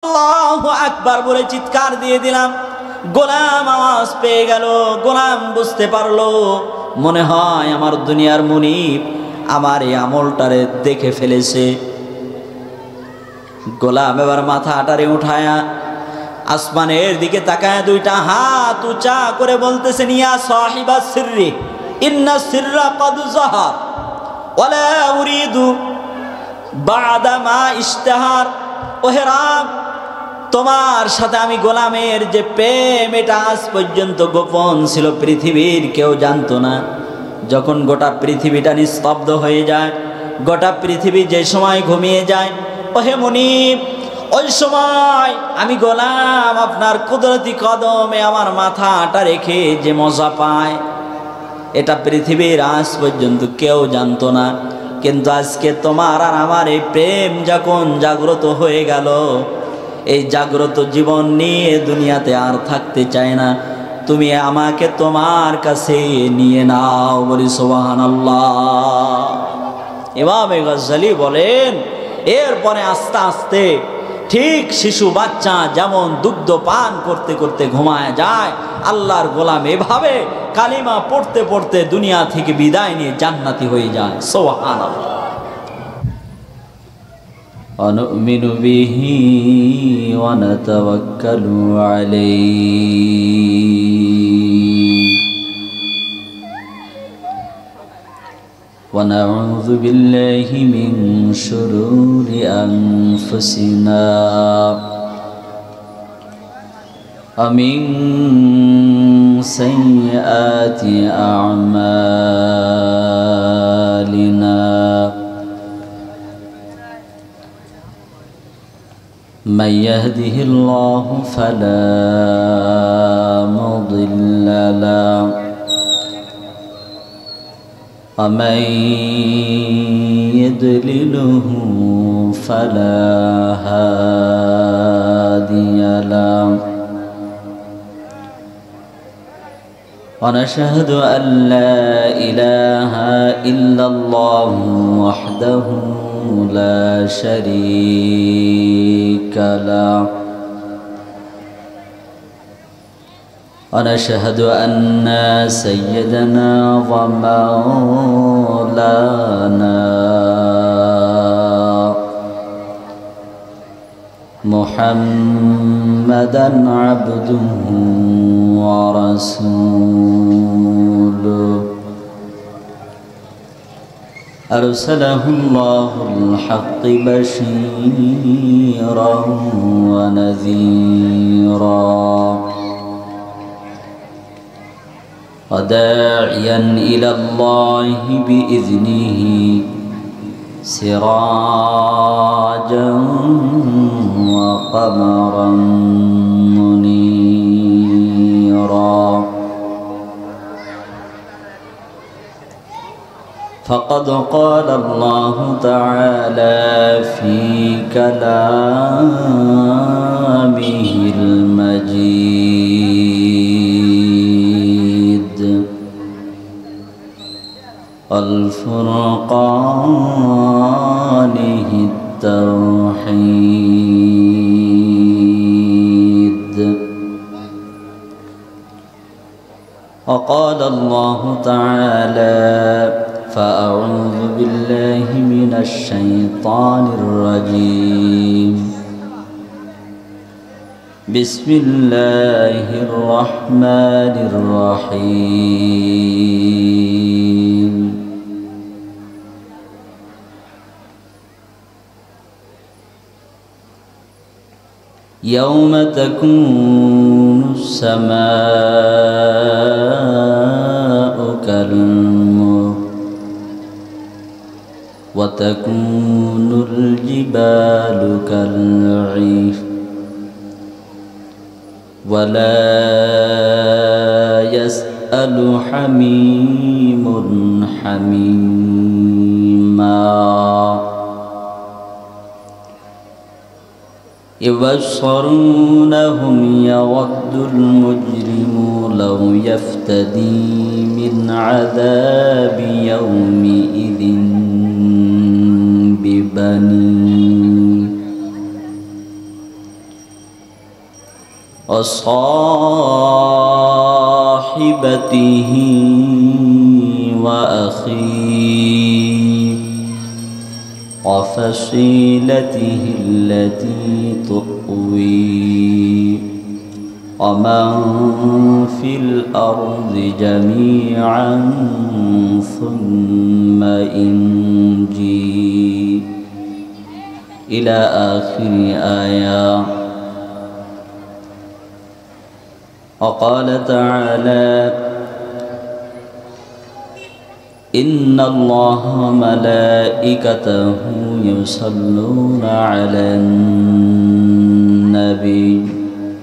আল্লাহু আকবার বলে চিৎকার দিয়ে দিলাম। গোলাম আওয়াজ পেয়ে গেল, গোলাম বুঝতে পারলো মনে হয় আমার দুনিয়ার মুনিব আমার এই আমলটারে দেখে ফেলেছে। গোলাম এবার মাথাটারে উঠায়া আসমানের দিকে তাকায় দুইটা হাত উঁচা করে বলতেছেন, ইয়া সাহিবা সিররি ইন্না সিররা ক্বাদ যাহার ওয়ালা উরিদু বা'দা মা ইশতাহার। ওহে রাব, তোমার সাথে আমি গোলামের যে প্রেম এটা আজ পর্যন্ত গোপন ছিল, পৃথিবীর কেউ জানতো না। যখন গোটা পৃথিবীটা নিস্তব্ধ হয়ে যায়, গোটা পৃথিবী যে সময় ঘুমিয়ে যায়, ওহে মুনিব ওই সময় আমি গোলাম আপনার কুদরতি কদমে আমার মাথাটা রেখে যে মজা পায়, এটা পৃথিবীর আজ পর্যন্ত কেউ জানতো না। কিন্তু আজকে তোমার আর আমার এই প্রেম যখন জাগ্রত হয়ে গেল, এই জাগ্রত জীবন নিয়ে দুনিয়াতে আর থাকতে চায় না, তুমি আমাকে তোমার কাছে নিয়ে নাও। বলি সুবহানাল্লাহ। ইমাম গজ্জালী বলেন, এরপরে আস্তে আস্তে ঠিক শিশু বাচ্চা যেমন দুগ্ধ পান করতে করতে ঘুমায় যায়, আল্লাহর গোলাম এভাবে কালিমা পড়তে পড়তে দুনিয়া থেকে বিদায় নিয়ে জান্নাতি হয়ে যায়। সুবহানাল্লাহ। ونؤمن به ونتوكل عليه ونعوذ بالله من شرور أنفسنا ومن سيئات أعمالنا من يهده الله فلا مضل له ومن يضلله فلا هادي له ونشهد أن لا إله إلا الله وحده لا شريك له ونشهد أن سيدنا ومولانا محمدا عبده ورسوله أرسله الله الحق بشيرا ونذيرا وداعيا إلى الله بإذنه سراجا وقمرا منيرا فقد قال الله تعالى في كلامه المجيد والفرقانه التوحيد وقال الله تعالى فأعوذ بالله من الشيطان الرجيم بسم الله الرحمن الرحيم يوم تكون السماء كالمهل وتكون الجبال كالعهن ولا يسأل حميم حميما يبصرونهم يود المجرم لو يفتدي من عذاب يومئذ ببنيه وصاحبته وأخيه وفصيلته التي تؤويه ومن في الأرض جميعا ثم ينجيه إلى آخر آية. وقال تعالى إن الله وملائكته يصلون على النبي.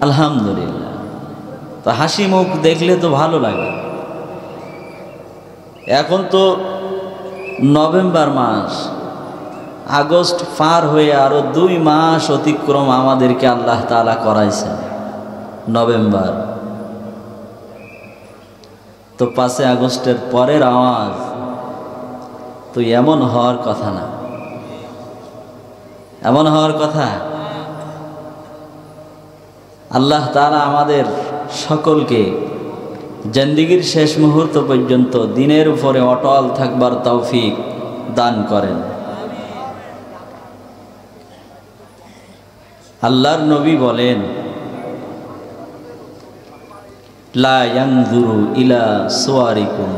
আলহামদুলিল্লাহ। তো হাসি মুখ দেখলে তো ভালো লাগে। এখন তো নভেম্বর মাস, আগস্ট পার হয়ে আরো 2 মাস অতিক্রম আমাদেরকে আল্লাহ তাআলা করাইছেন। নভেম্বর তো 5 আগস্টের পরের আওয়াজ তো এমন হওয়ার কথা না, এমন হওয়ার কথা। আল্লাহ তাআলা আমাদের সকলকে জিন্দেগীর শেষ মুহূর্ত পর্যন্ত দিনের উপরে অটল থাকবার তৌফিক দান করেন। আল্লাহর নবী বলেন, লা ইয়ানজুরু ইলা সুওয়ারিকুম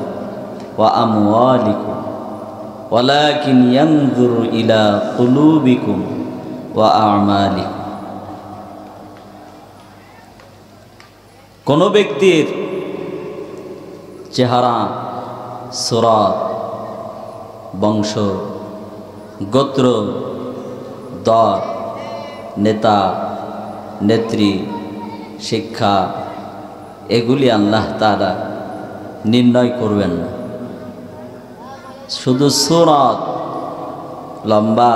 ওয়া আমওয়ালিকুম ওয়ালাকিন ইয়ানজুরু ইলা কুলুবিকুম ওয়া আমালিকুম। কোন ব্যক্তির চেহারা, সুরাত, বংশ, গোত্র, দল, নেতা, নেত্রী, শিক্ষা, এগুলি আল্লাহ তাআলা নির্ণয় করবেন না। শুধু সুরাত, লম্বা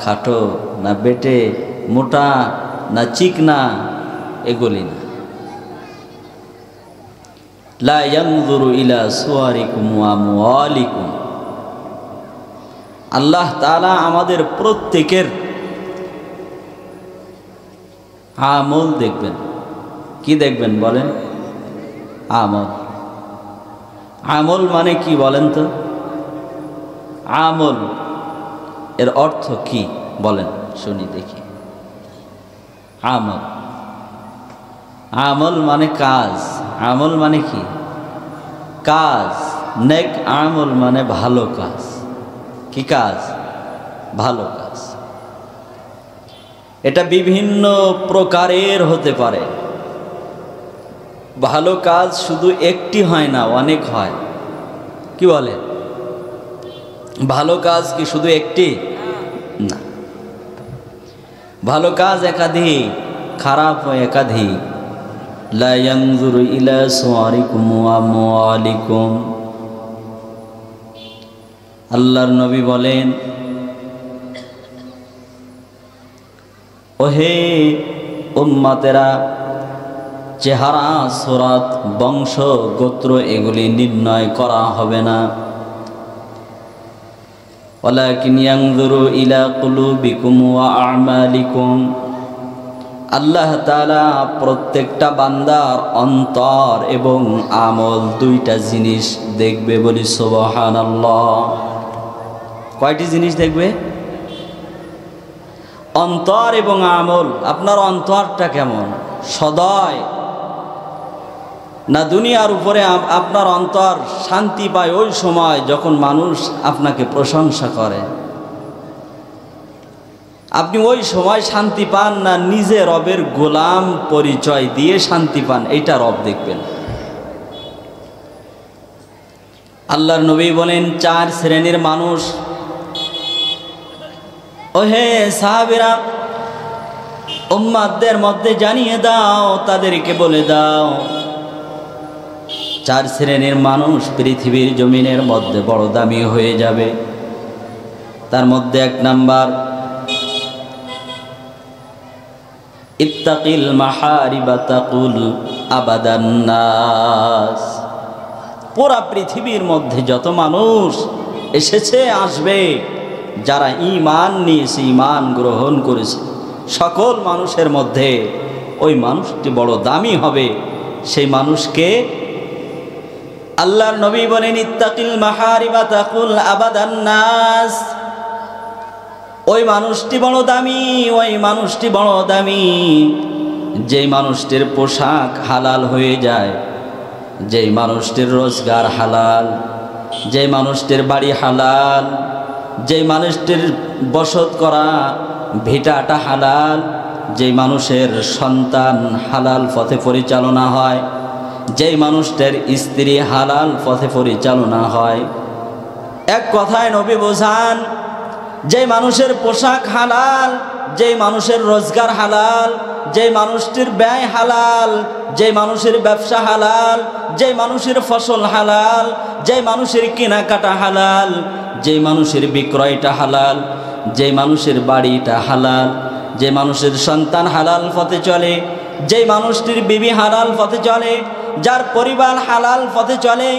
খাটো না বেটে মোটা না চিকনা, এগুলি না। লা ইয়ানজুরু ইলা সুওয়ারিকুম ওয়া আমওয়ালিকুম। আল্লাহ তাআলা আমাদের প্রত্যেকের আমল দেখবেন। কি দেখবেন বলেন? আমল। আমল মানে কি বলেন তো? আমল এর অর্থ কি বলেন, শুনি দেখি। আমল, আমল মানে কাজ। আমল মানে কি? কাজ। নেক আমল মানে ভালো কাজ। কি কাজ? ভালো কাজ। এটা বিভিন্ন প্রকারের হতে পারে। ভালো কাজ শুধু একটি হয় না, অনেক হয়। কি বলে? ভালো কাজ কি শুধু একটি না, ভালো কাজ একাধিক, খারাপ একাধিক। লা ইয়ানজুরু ইলা সুওয়ারিকুম ওয়া আমওয়ালিকুম। আল্লাহর নবী বলেন, ওহে উম্মতেরা, চেহারা, সুরাত, বংশ, গোত্র এগুলি নির্ণয় করা হবে না। ওয়ালাকিন ইয়ানজুরু ইলা কুলুবিকুম ওয়া আমালিকুম। আল্লাহ তাআলা প্রত্যেকটা বান্দার অন্তর এবং আমল, দুইটা জিনিস দেখবে। বলি সুবহানাল্লাহ। কয়টি জিনিস দেখবে? অন্তর এবং আমল। আপনার অন্তরটা কেমন? সদয় না দুনিয়ার উপরে আপনার অন্তর শান্তি পায় ওই সময় যখন মানুষ আপনাকে প্রশংসা করে? আপনি ওই সময় শান্তি পান, না নিজে রবের গোলাম পরিচয় দিয়ে শান্তি পান? এইটা রব দেখবেন। আল্লাহর নবী বলেন, 4 শ্রেণীর মানুষ। ওহে সাহাবীরা, উম্মতদের মধ্যে জানিয়ে দাও, তাদেরকে বলে দাও, 4 শ্রেণীর মানুষ পৃথিবীর জমিনের মধ্যে বড় দামি হয়ে যাবে। তার মধ্যে 1 নাম্বার, ইত্তাকিল মাহারিবা তাকুল আবাদান নাস। পুরা পৃথিবীর মধ্যে যত মানুষ এসেছে, আসবে, যারা ঈমান নিয়েছে, ঈমান গ্রহণ করেছে, সকল মানুষের মধ্যে ওই মানুষটি বড় দামি হবে। সেই মানুষকে আল্লাহর নবী বলেন, ইত্তাকিল মাহারিবা তাকুল আবাদান নাস। ওই মানুষটি বড় দামি, ওই মানুষটি বড় দামি যেই মানুষটির পোশাক হালাল হয়ে যায়, যেই মানুষটির রোজগার হালাল, যেই মানুষটির বাড়ি হালাল, যেই মানুষটির বসত করা ভিটাটা হালাল, যেই মানুষের সন্তান হালাল পথে পরিচালনা হয়, যেই মানুষটার স্ত্রী হালাল পথে পরিচালনা হয়। এক কথায় নবী বোঝান, যেই মানুষের পোশাক হালাল, যেই মানুষের রোজগার হালাল, যেই মানুষটির ব্যয় হালাল, যেই মানুষের ব্যবসা হালাল, যেই মানুষের ফসল হালাল, যেই মানুষের কেনাকাটা হালাল, যেই মানুষের বিক্রয়টা হালাল, যেই মানুষের বাড়িটা হালাল, যে মানুষের সন্তান হালাল পথে চলে, যেই মানুষটির বিবি হালাল পথে চলে, যার পরিবার হালাল পথে চলে,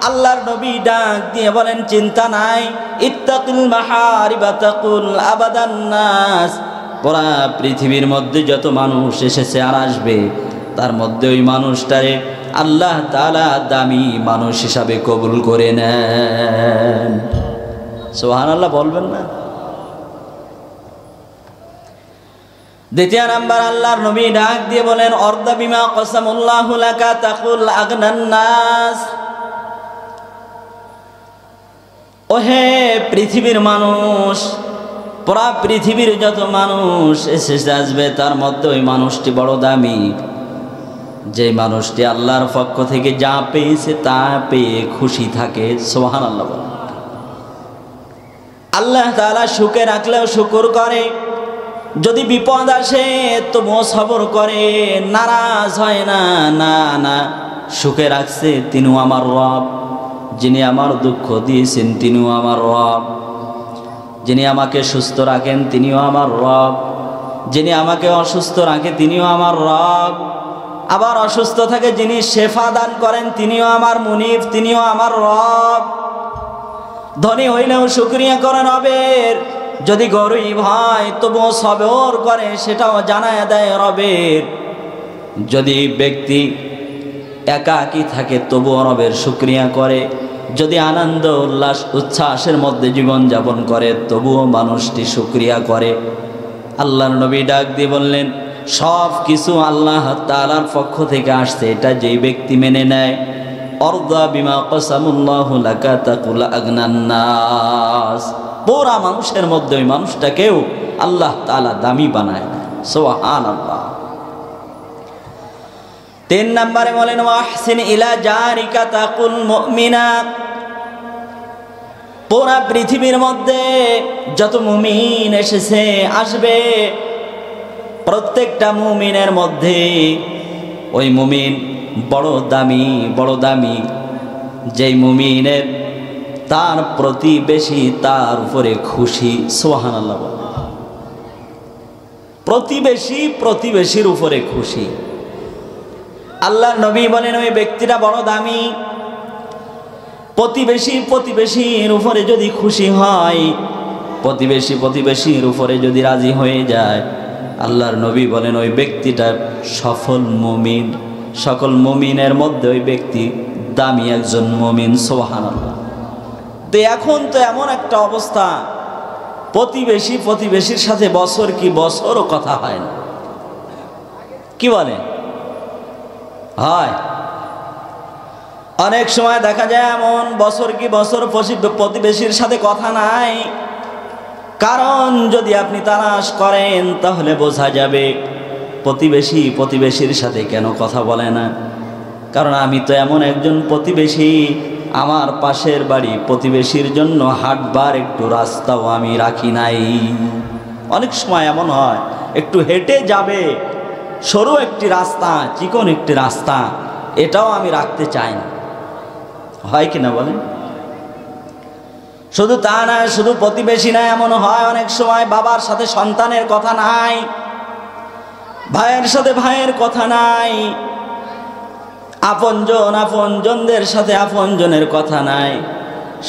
আল্লাহর নবী ডাক দিয়ে বলেন, চিন্তা নাই, ইত্তাকিল মাহারিবা তাকুল আবাদান নাস। পুরা পৃথিবীর মধ্যে যত মানুষ এসেছে আর আসবে, তার মধ্যে ওই মানুষটারে আল্লাহ তাআলা দামি মানুষ হিসাবে কবুল করে নেন। সুবহানাল্লাহ বলবেন না? দ্বিতীয় নাম্বার, আল্লাহর নবী ডাক দিয়ে বলেন, অর্দা বিমা কসামুল্লাহু লাকা তাকুল আগনান নাস। ওহে পৃথিবীর মানুষ, পুরা পৃথিবীর যত মানুষ এসে আসবে, তার মধ্যে ওই মানুষটি বড় দামি, যে মানুষটি আল্লাহর পক্ষ থেকে যা পেয়েছে তা পেয়ে খুশি থাকে। সুবহানাল্লাহ বলেন। আল্লাহ তাআলা সুখে রাখলেও শুকর করে, যদি বিপদ আসে তবুও সবর করে, নারাজ হয় না। না না, সুখে রাখছে তিনিও আমার রব, যিনি আমার দুঃখ দিয়েছেন তিনিও আমার রব, যিনি আমাকে সুস্থ রাখেন তিনিও আমার রব, যিনি আমাকে অসুস্থ রাখে তিনিও আমার রব, আবার অসুস্থ থাকে যিনি শেফা দান করেন তিনিও আমার মুনিব, তিনিও আমার রব। ধনী হইলেও শুকরিয়া করে রবের, যদি গরিব হয় তবুও সবর করে, সেটাও জানায় দেয় রবের। যদি ব্যক্তি একাকী থাকে তবুও রবের শুকরিয়া করে, যদি আনন্দ উল্লাস উচ্ছ্বাসের মধ্যে জীবন যাপন করে তবুও মানুষটি শুকরিয়া করে। আল্লাহর নবী ডাক দিয়ে বললেন, সব কিছু আল্লাহ তাআলার পক্ষ থেকে আসছে, এটা যেই ব্যক্তি মেনে নেয়, অরদা বিমা কসামুল্লাহু লাকা তাকুল আগনান নাস। পুরা মানুষের মধ্যে ওই মানুষটাকেও আল্লাহ তাআলা দামি বানায়। সুবহানাল্লাহ। 3 নম্বরে বলেন, ওয়াহসিন ইলা জারিকা তাকুল মুমিনা। পুরা পৃথিবীর মধ্যে যত মুমিন এসেছে আসবে, প্রত্যেকটা মুমিনের মধ্যে ওই মুমিন বড় দামি, বড় দামি। যেই মুমিনের তার প্রতিবেশী তার উপরে খুশি। সুবহানাল্লাহ। প্রতিবেশী প্রতিবেশীর উপরে খুশি। আল্লাহর নবী বলেন, ওই ব্যক্তিটা বড় দামি। প্রতিবেশী প্রতিবেশীর উপরে যদি খুশি হয়, প্রতিবেশী প্রতিবেশীর উপরে যদি রাজি হয়ে যায়, আল্লাহর নবী বলেন ওই ব্যক্তিটা সফল মুমিন। সকল মুমিনের মধ্যে ওই ব্যক্তি দামি একজন মুমিন। সুবহানাল্লাহ। তো এখন তো এমন একটা অবস্থা, প্রতিবেশী প্রতিবেশীর সাথে বছর কি বছরও কথা হয় না। কি বলে? হয়। অনেক সময় দেখা যায় এমন বছর কি বছর প্রতিবেশীর সাথে কথা নাই। কারণ যদি আপনি তালাশ করেন তাহলে বোঝা যাবে প্রতিবেশী প্রতিবেশীর সাথে কেন কথা বলে না। কারণ আমি তো এমন একজন প্রতিবেশী, আমার পাশের বাড়ি প্রতিবেশীর জন্য হাঁটবার একটু রাস্তাও আমি রাখি নাই। অনেক সময় এমন হয়, একটু হেঁটে যাবে সরু একটি রাস্তা, চিকন একটি রাস্তা, এটাও আমি রাখতে চাই না। হয় কিনা বলেন? শুধু তা না, শুধু প্রতিবেশী না, এমন হয় অনেক সময় বাবার সাথে সন্তানের কথা নাই, ভাইয়ের সাথে ভাইয়ের কথা নাই, আপনজন আপনজনদের সাথে আপনজনের কথা নাই।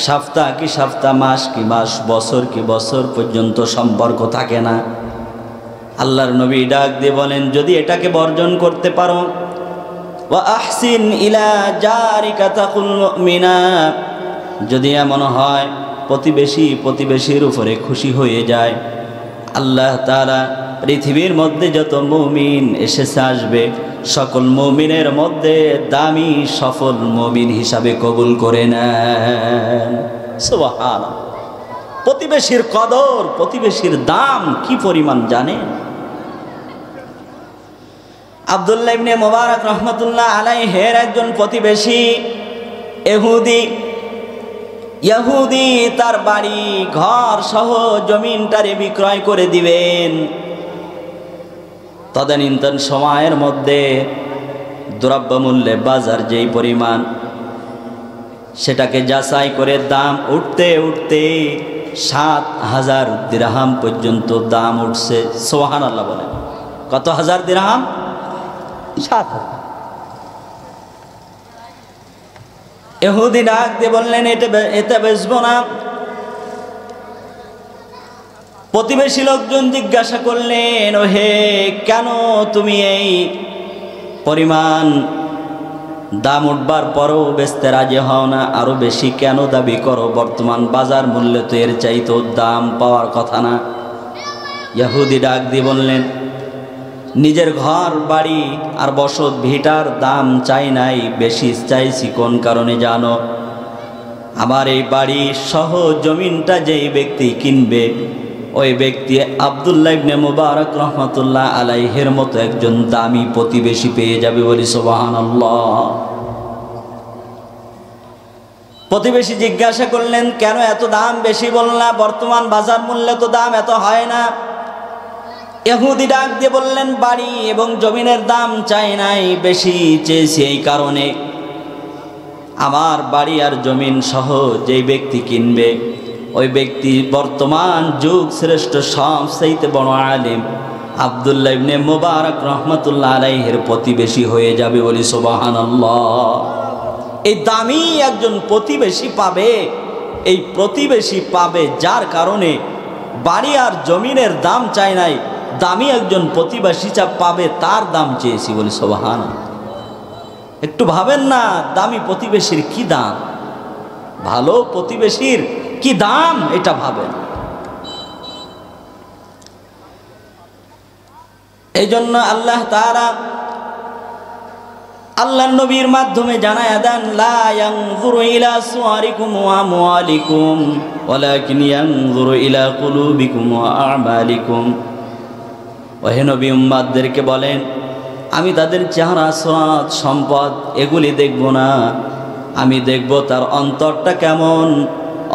সপ্তাহ কি সপ্তাহ, মাস কি মাস, বছর কি বছর পর্যন্ত সম্পর্ক থাকে না। আল্লাহর নবী ডাক দিয়ে বলেন, যদি এটাকে বর্জন করতে পারো, ওয়া আহসিন ইলা জারিকা তাকুল মুমিনা, যদি এমন হয় প্রতিবেশীর উপরে খুশি হয়ে যায়, আল্লাহ তাআলা পৃথিবীর মধ্যে যত মুমিন এসেছে আসবে সকল মুমিনের মধ্যে দামি সফল মুমিন হিসাবে কবুল করে নেন। সুবহানাল্লাহ। প্রতিবেশীর কদর, প্রতিবেশীর দাম কি পরিমাণ জানেন? আব্দুল্লাহ ইবনে মুবারক রহমাতুল্লাহ আলাইহির একজন প্রতিবেশী ইহুদি তার বাড়ি ঘর সহ জমিনটারে বিক্রয় করে দিবেন। তদানীন্তন সময়ের মধ্যে দ্রব্যমূল্যে বাজার যেই পরিমাণ, সেটাকে যাচাই করে দাম উঠতে উঠতে 7,000 দিরহাম পর্যন্ত দাম উঠছে। সুবহানাল্লাহ বলেন। কত হাজার দিরহাম? 7,000। ইহুদি ডাক দিয়ে বললেন, এটা বেচবো না। প্রতিবেশী লোকজন জিজ্ঞাসা করলেন, ও হে, কেন তুমি এই পরিমাণ দাম উঠবার পরও বেচতে রাজি হও না? আরো বেশি কেন দাবি করো? বর্তমান বাজার মূল্য তো এর চাইতে দাম পাওয়ার কথা না। ইহুদি ডাক দিয়ে বললেন, নিজের ঘর বাড়ি আর বসত ভিটার দাম চাই নাই, বেশি চাইছি কোন কারণে জানো? আমার এই বাড়ি সহ জমিনটা যেই ব্যক্তি কিনবে, ওই ব্যক্তি আব্দুল্লাহ ইবনে মুবারক রহমাতুল্লাহ আলাইহির মতো একজন দামি প্রতিবেশী পেয়ে যাবে। বলি সুবহানাল্লাহ। প্রতিবেশী জিজ্ঞাসা করলেন, কেন এত দাম বেশি বললা? বর্তমান বাজার মূল্যে তো দাম এত হয় না। ইহুদি ডাক দিয়ে বললেন, বাড়ি এবং জমিনের দাম চাই নাই, বেশি চেয়েছি এই কারণে, আমার বাড়ি আর জমিন সহ যেই ব্যক্তি কিনবে, ওই ব্যক্তি বর্তমান যুগ শ্রেষ্ঠ সবচেয়ে বড় আলেম আব্দুল্লাহ ইবনে মুবারক রহমাতুল্লাহ আলাইহির প্রতিবেশী হয়ে যাবে। বলি সুবহানাল্লাহ। এই দামি একজন প্রতিবেশী পাবে, এই প্রতিবেশী পাবে যার কারণে বাড়ি আর জমিনের দাম চাই নাই, দামি একজন প্রতিবেশী পাবে, তার দাম চেয়েছি। বলি সুবহানাল্লাহ। একটু ভাবেন না, দামি প্রতিবেশীর কি দাম, ভালো প্রতিবেশীর কি দাম, এটা ভাবেন। এই জন্য আল্লাহ তাআলা আল্লাহর নবীর মাধ্যমে জানায়া দেন, লা ইয়ানজুরু ইলা সুওয়ারিকুম ওয়া আমওয়ালিকুম ওয়ালাকিন ইয়ানজুরু ইলা কুলুবিকুম ওয়া আমালিকুম। ওহে নবী, উম্মাতদেরকে বলেন, আমি তাদের চেহারা, সুরাত, সম্পদ এগুলি দেখব না, আমি দেখব তার অন্তরটা কেমন,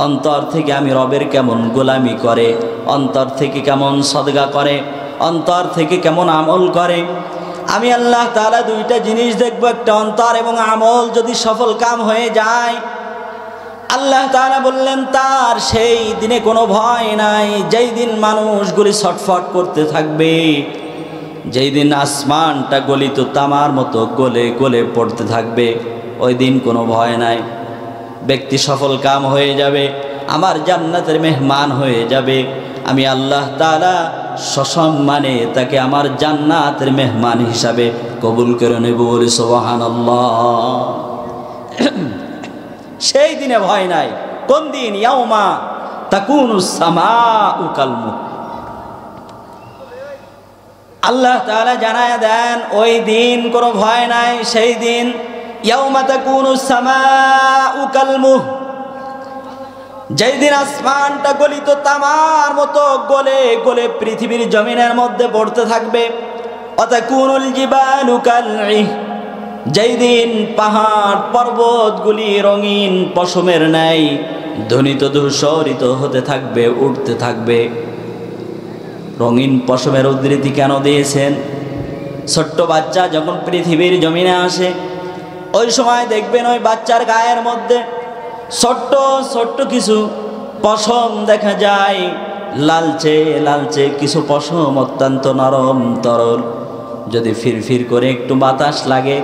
অন্তর থেকে আমি রবের কেমন গোলামি করে, অন্তর থেকে কেমন সদকা করে, অন্তর থেকে কেমন আমল করে। আমি আল্লাহ তাআলা দুইটা জিনিস দেখব, একটা অন্তর এবং আমল যদি সফল কাম হয়ে যায়, আল্লাহ তাআলা বললেন তার সেই দিনে কোনো ভয় নাই। যেই দিন মানুষগুলি ছটফট করতে থাকবে, যেই দিন আসমানটা গলিত তামার মতো গলে গলে পড়তে থাকবে, ওই দিন কোনো ভয় নাই। ব্যক্তি সফল কাম হয়ে যাবে, আমার জান্নাতের মেহমান হয়ে যাবে। আমি আল্লাহ তাআলা সসম্মানে তাকে আমার জান্নাতের মেহমান হিসাবে কবুল করে নেব। বলি সুবহানাল্লাহ। সেই দিনে ভয় নাই। কোন দিন? ইয়াউমা তাকুনুস সামাউ কালমুহ। আল্লাহ তাআলা জানায়া দেন, ওই দিন কোনো ভয় নাই। সেই দিন ইয়াউমা তাকুনুস সামাউ কালমুহ, যেই দিন আসমানটা গলিত তামার মতো গলে গলে পৃথিবীর জমিনের মধ্যে পড়তে থাকবে। অতাকুনুল জিবালু কালইহ, যেই দিন পাহাড় পর্বতগুলি রঙিন পশমের ন্যায় ধ্বনিত ধূসরিত হতে থাকবে, উঠতে থাকবে। রঙিন পশমের উদ্ধৃতি কেন দিয়েছেন? ছোট্ট বাচ্চা যখন পৃথিবীর জমিনে আসে, ওই সময় দেখবেন ওই বাচ্চার গায়ের মধ্যে ছোট্ট ছোট্ট কিছু পশম দেখা যায়, লালচে লালচে কিছু পশম, অত্যন্ত নরম তরল। যদি ফিরফির করে একটু বাতাস লাগে,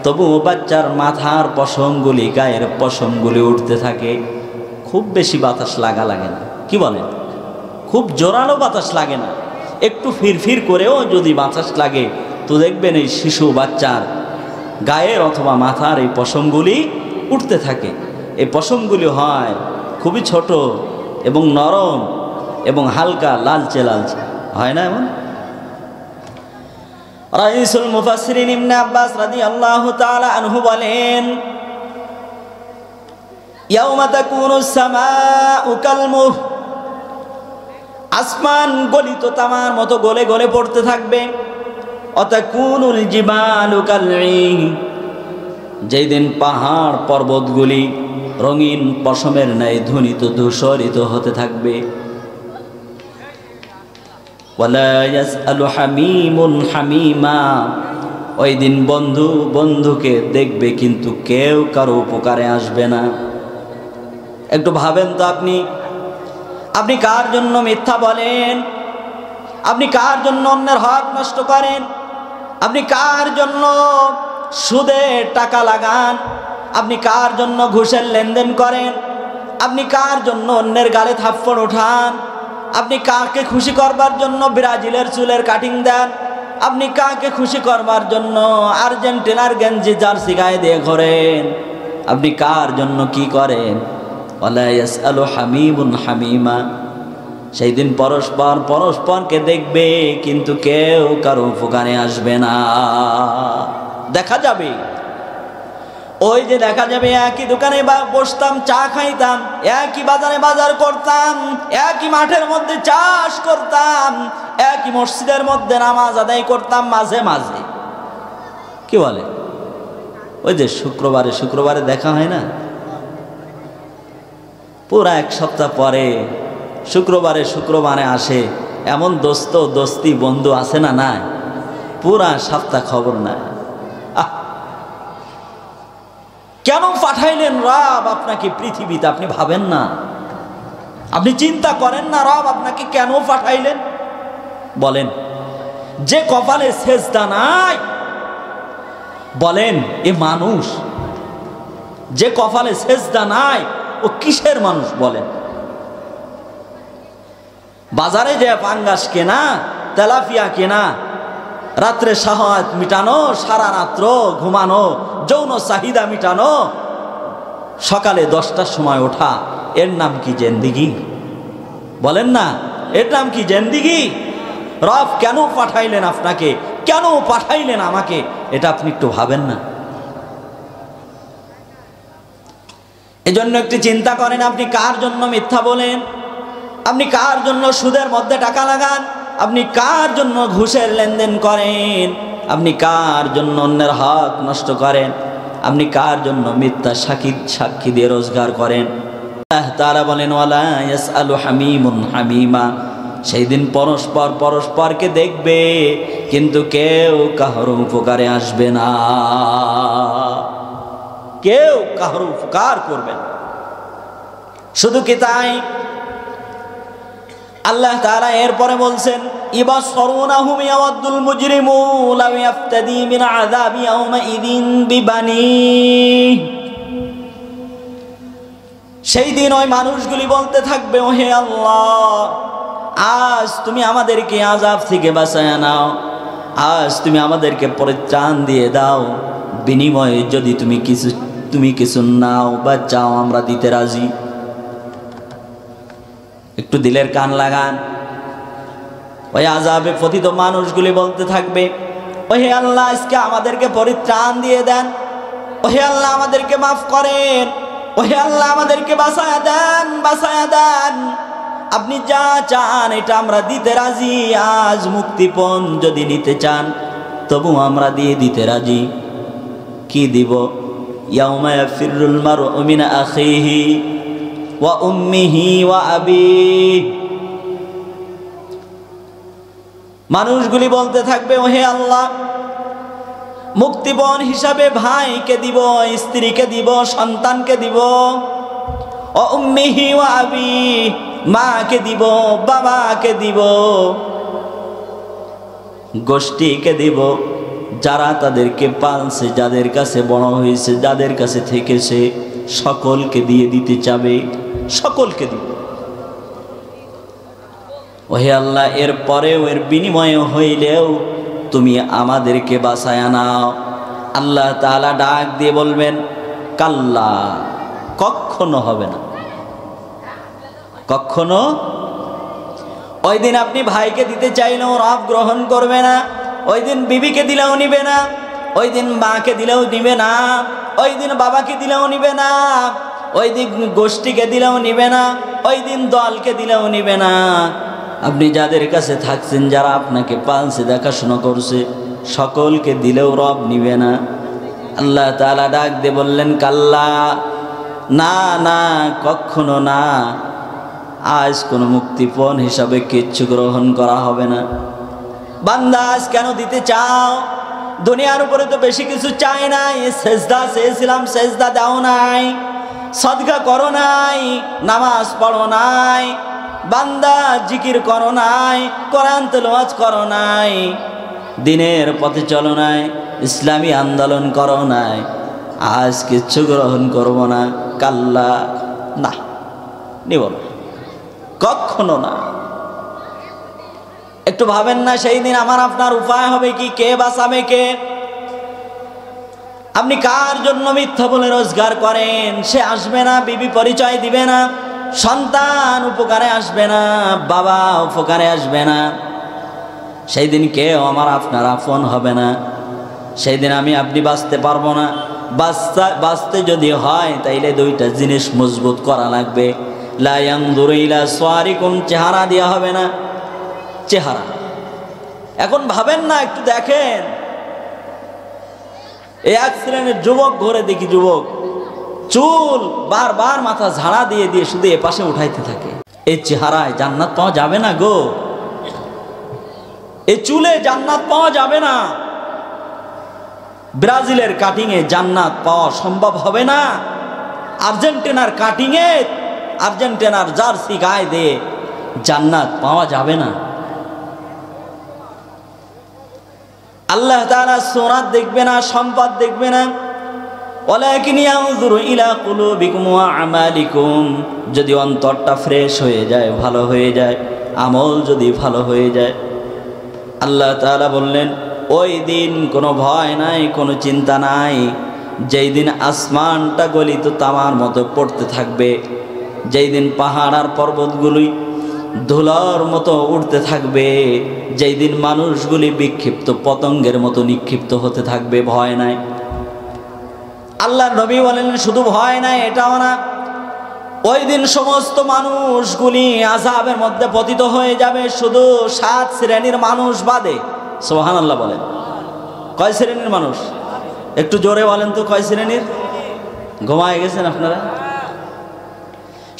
তবুও বাচ্চার মাথার পশমগুলি, গায়ের পশমগুলি উঠতে থাকে। খুব বেশি বাতাস লাগে না, কি বলেন? খুব জোরালো বাতাস লাগে না, একটু ফিরফির করেও যদি বাতাস লাগে তো দেখবেন এই শিশু বাচ্চার গায়ের অথবা মাথার এই পশমগুলি উঠতে থাকে। এই পশমগুলি হয় খুবই ছোট এবং নরম এবং হালকা লালচে লালচে, হয় না এমন? রাইসুল মুফাসসিরিন ইবনে আব্বাস রাদিয়াল্লাহু তাআলা আনহু বলেন, ইয়াউমা তাকুনুস সামাউ কালমুহ, আসমান গলিত তামার মতো গলে গলে পড়তে থাকবে। অতাকুনুল জিবালু কালঈন, যেই দিন পাহাড় পর্বতগুলি রঙিন পশমের ন্যায় ধুনিত ধূসরিত হতে থাকবে। ওয়ালা ইয়াসআলু হামিমুন হামিমা, ওই দিন বন্ধু বন্ধুকে দেখবে কিন্তু কেউ কারো উপকারে আসবে না। একটু ভাবেন তো, আপনি কার জন্য মিথ্যা বলেন? আপনি কার জন্য অন্যের হক নষ্ট করেন? আপনি কার জন্য সুদের টাকা লাগান? আপনি কার জন্য ঘুষের লেনদেন করেন? আপনি কার জন্য অন্যের গালে থাপ্পড় ওঠান? আপনি কাকে খুশি করবার জন্য ব্রাজিলের চুলের কাটিং দেন? আপনি কাকে খুশি করবার জন্য আর্জেন্টিনার গেঞ্জি জার্সি গায়ে দিয়ে ঘোরেন? আপনি কার জন্য কি করেন? ওয়ালা ইয়াসআলু হামিমুন হামিমা, সেই দিন পরস্পর পরস্পরকে দেখবে কিন্তু কেউ কারো উপকারে আসবে না। দেখা যাবে, ওই যে দেখা যাবে একই দোকানে বসতাম, চা খাইতাম, একই বাজারে বাজার করতাম, একই মাঠের মধ্যে চাষ করতাম, একই মসজিদের মধ্যে নামাজ আদায় করতাম, মাঝে মাঝে কি বলে ওই যে শুক্রবারে শুক্রবারে দেখা হয় না, পুরা এক সপ্তাহ পরে শুক্রবারে শুক্রবারে আসে, এমন দোস্ত দোস্তি বন্ধু আছে না? না, পুরা সপ্তাহ খবর নাই। কেন পাঠাইলেন রব আপনাকে পৃথিবীতে? আপনি ভাবেন না, আপনি চিন্তা করেন না রব আপনাকে কেন পাঠাইলেন? বলেন, যে কপালে সেজদা নাই, বলেন এ মানুষ? যে কপালে সেজদা নাই ও কিসের মানুষ বলেন? বাজারে যে পাঙ্গাস কেনা, তেলাপিয়া কেনা, রাত্রে শাহওয়াত মিটানো, সারা রাত্র ঘুমানো, যৌন চাহিদা মিটানো, সকালে 10টার সময় ওঠা, এর নাম কি জিন্দেগি? বলেন না, এর নাম কি জিন্দেগি? রব কেন পাঠাইলেন আপনাকে, কেন পাঠাইলেন আমাকে, এটা আপনি একটু ভাবেন না? এজন্য একটু চিন্তা করেন, আপনি কার জন্য মিথ্যা বলেন? আপনি কার জন্য সুদের মধ্যে টাকা লাগান? আপনি কার জন্য ঘুষের লেনদেন করেন? আপনি কার জন্য অন্যের হক নষ্ট করেন? আপনি কার জন্য মিথ্যা সাক্ষী দিয়ে রোজগার করেন? তারা বলেন ওয়ালা ইয়াসআলু হামিমুন হামিমা, সেই দিন পরস্পর পরস্পরকে দেখবে কিন্তু কেউ কারো উপকারে আসবে না, কেউ কারো উপকার করবে না। শুধু কি তাই, আল্লাহ তাআলা এরপরে বলছেন ইবাসসুরুনাহুম ইয়াওয়াদ্দুল মুজরিমু লাউ ইয়াফতাদি মিন আযাবি ইয়াওমাইযিন বিবানি, সেই দিন ওই মানুষগুলি বলতে থাকবে, ও হে আল্লাহ, আজ তুমি আমাদেরকে আযাব থেকে বাঁচায়া নাও, আজ তুমি আমাদেরকে পরিত্রাণ দিয়ে দাও, বিনিময়ে যদি তুমি কিছু নাও বা চাও আমরা দিতে রাজি। একটু দিলের কান লাগান। ওই আযাবে পতিত মানুষগুলি বলতে থাকবে, ও হে আল্লাহ, আজকে আমাদেরকে পরিত্রাণ দিয়ে দেন, ও হে আল্লাহ আমাদেরকে মাফ করেন, ও হে আল্লাহ আমাদেরকে বাঁচায়া দেন, বাঁচায়া দেন, আপনি যা চান এটা আমরা দিতে রাজি, আজ মুক্তিপণ যদি নিতে চান তবু আমরা দিয়ে দিতে রাজি। কি দিব? ইয়াউমা ইয়াফিরুল মারউ মিন আখিহি ওয়া উম্মিহি ওয়া আবিহি, মানুষগুলি বলতে থাকবে, ও হে আল্লাহ, মুক্তিপণ হিসাবে ভাইকে দিব, স্ত্রীকে দিব, সন্তানকে দিব, ও উম্মিহি ওয়া আবিহি, মাকে দিব, বাবাকে দিব, গোষ্ঠীকে দিব, যারা তাদেরকে পালছে, যাদের কাছে বড় হয়েছে, যাদের কাছে থেকেছে, সকলকে দিয়ে দিতে চাবে, সকলকে দিব। ওহে আল্লাহ, এর পরেও এর বিনিময়ে হইলেও তুমি আমাদেরকে বাঁচায়া নাও। আল্লাহ তাআলা ডাক দিয়ে বলবেন, কাল্লা, কখনো হবে না, কখনো। ওই দিন আপনি ভাইকে দিতে চাইলেও রব গ্রহণ করবে না, ওই দিন বিবিকে দিলেও নিবে না, ওই দিন মাকে দিলেও নিবে না, ওই দিন বাবাকে দিলেও নিবে না, ওই দিন গোষ্ঠীকে দিলেও নিবে না, ওই দিন দলকে দিলেও নিবে না। আপনি যাদের কাছে থাকছেন, যারা আপনাকে পালছে, দেখাশোনা করছে, সকলকে দিলেও রব নিবে না। আল্লাহ তাআলা ডাক দিয়ে বললেন, কাল্লা, না না, কখনো না। আজ কোনো মুক্তিপণ হিসাবে কিচ্ছু গ্রহণ করা হবে না। বান্দা, আজ কেন দিতে চাও? দুনিয়ার উপরে তো বেশি কিছু চাই নাই। সেজদা চেয়েছিলাম, সেজদা দাও নাই। সদকা করো নাই, নামাজ পড়ো নাই, বান্দা জিকির করো নাই, কোরআন তেলাওয়াত করো নাই, দিনের পথে চলো নাই, ইসলামী আন্দোলন করো নাই। আজ কিচ্ছু গ্রহণ করবো না। কাল্লা, না, নিব না, কখনো না। একটু ভাবেন না, সেই দিন আমার আপনার উপায় হবে কি? কে বাঁচাবে? কে? আপনি কার জন্য মিথ্যা বলে রোজগার করেন? সে আসবে না, বিবি পরিচয় দিবে না, সন্তান উপকারে আসবে না, বাবা উপকারে আসবে না। সেই দিন কেউ আমার আপনার আপন হবে না। সেই দিন আমি আপনি বাঁচতে পারবো না। বাঁচতে যদি হয় তাইলে দুইটা জিনিস মজবুত করা লাগবে। লা ইয়ানজুরু ইলা সুওয়ারিকুম, চেহারা দেওয়া হবে না, চেহারা। এখন ভাবেন না, একটু দেখেন, এই এক শ্রেণীর যুবক ঘরে দেখি, যুবক চুল বারবার মাথা ঝাড়া দিয়ে দিয়ে শুধু এ পাশে উঠাইতে থাকে। এই চেহারায় জান্নাত পাওয়া যাবে না গো, এই চুলে জান্নাত পাওয়া যাবে না। ব্রাজিলের কাটিংয়ে জান্নাত পাওয়া সম্ভব হবে না। আর্জেন্টিনার কাটিংয়ে, আর্জেন্টিনার জার্সি গায়ে দিয়ে জান্নাত পাওয়া যাবে না। আল্লাহ তাআলা সুরাত দেখবে না, সম্পদ দেখবে না। ওয়ালাকিন ইয়ানজুরু ইলা কুলুবিকুম ওয়া আমালিকুম, যদি অন্তরটা ফ্রেশ হয়ে যায়, ভালো হয়ে যায়, আমল যদি ভালো হয়ে যায়। আল্লাহ তাআলা বললেন, ওই দিন কোনো ভয় নাই, কোনো চিন্তা নাই। যেই দিন আসমানটা গলিত তামার মতো পড়তে থাকবে, যেই দিন পাহাড় আর পর্বতগুলি ধুলার মতো উড়তে থাকবে, যেই দিন মানুষগুলি বিক্ষিপ্ত পতঙ্গের মতো নিক্ষিপ্ত হতে থাকবে, ভয় নাই। আল্লাহর নবী বলেন, শুধু ভয় নাই এটাও না, ওই দিন সমস্ত মানুষগুলি আযাবের মধ্যে পতিত হয়ে যাবে, শুধু 7 শ্রেণীর মানুষ বাদে। সুবহানাল্লাহ বলেন। কয় শ্রেণীর মানুষ? একটু জোরে বলেন তো, কয় শ্রেণীর? ঘুমায় গেছেন আপনারা?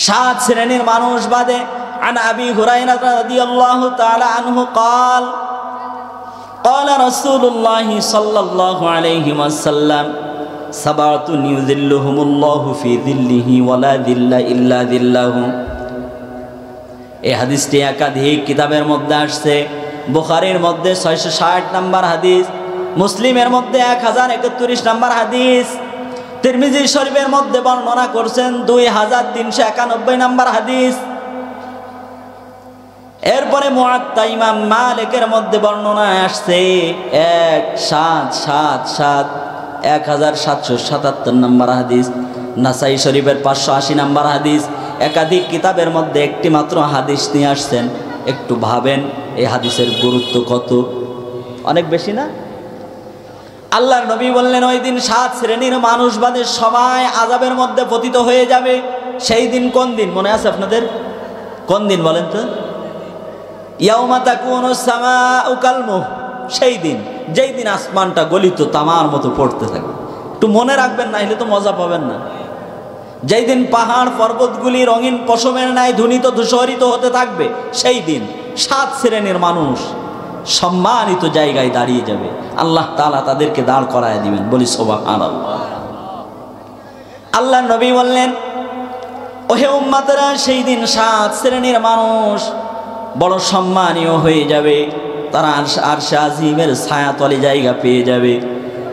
7 শ্রেণীর মানুষ বাদে। عن أبي هريرة رضي الله تعالى عنه قال قال رسول الله صلى الله عليه وسلم سبعة يظلهم الله في ظله ولا ظل إلا ظله। এই হাদিসটি একাধিক কিতাবের মধ্যে আসছে। বুখারীর মধ্যে 660 নম্বর হাদিস, মুসলিমের মধ্যে 1031 নম্বর হাদিস, তিরমিজি শরীফের মধ্যে বর্ণনা করছেন 2391 নম্বর হাদিস। এরপরে মুআত্তা ইমাম মালিকের মধ্যে বর্ণনা আসছে 1777 নম্বর হাদিস, নাসাই শরীফের 580 নম্বর হাদিস। একাধিক কিতাবের মধ্যে একটি মাত্র হাদিস নিয়ে আসছেন। একটু ভাবেন এই হাদিসের গুরুত্ব কত, অনেক বেশি না? আল্লাহর নবী বললেন, ওই দিন 7 শ্রেণীর মানুষ বাদে সবাই আযাবের মধ্যে পতিত হয়ে যাবে। সেই দিন কোন দিন মনে আছে আপনাদের? কোন দিন বলেন তো? ইয়াউমা তাকুনুস সামাউ কালমুহ, সেই দিন যেই দিন আসমানটা গলিত তামার মতো পড়তে থাকবে। একটু মনে রাখবেন, না হলে তো মজা পাবেন না। যেই দিন পাহাড় পর্বতগুলি রঙিন পশমের ন্যায় ধুনিত ধূসরিত হতে থাকবে, সেই দিন 7 শ্রেণীর মানুষ সম্মানিত জায়গায় দাঁড়িয়ে যাবে। আল্লাহ তাআলা তাদেরকে দাঁড় করায় দিবেন। বলি সুবহানাল্লাহ। আল্লাহর নবী বললেন, ওহে উম্মতেরা, সেই দিন 7 শ্রেণীর মানুষ বড় সম্মানীয় হয়ে যাবে। তারা আরশে আজিমের ছায়াতলে জায়গা পেয়ে যাবে।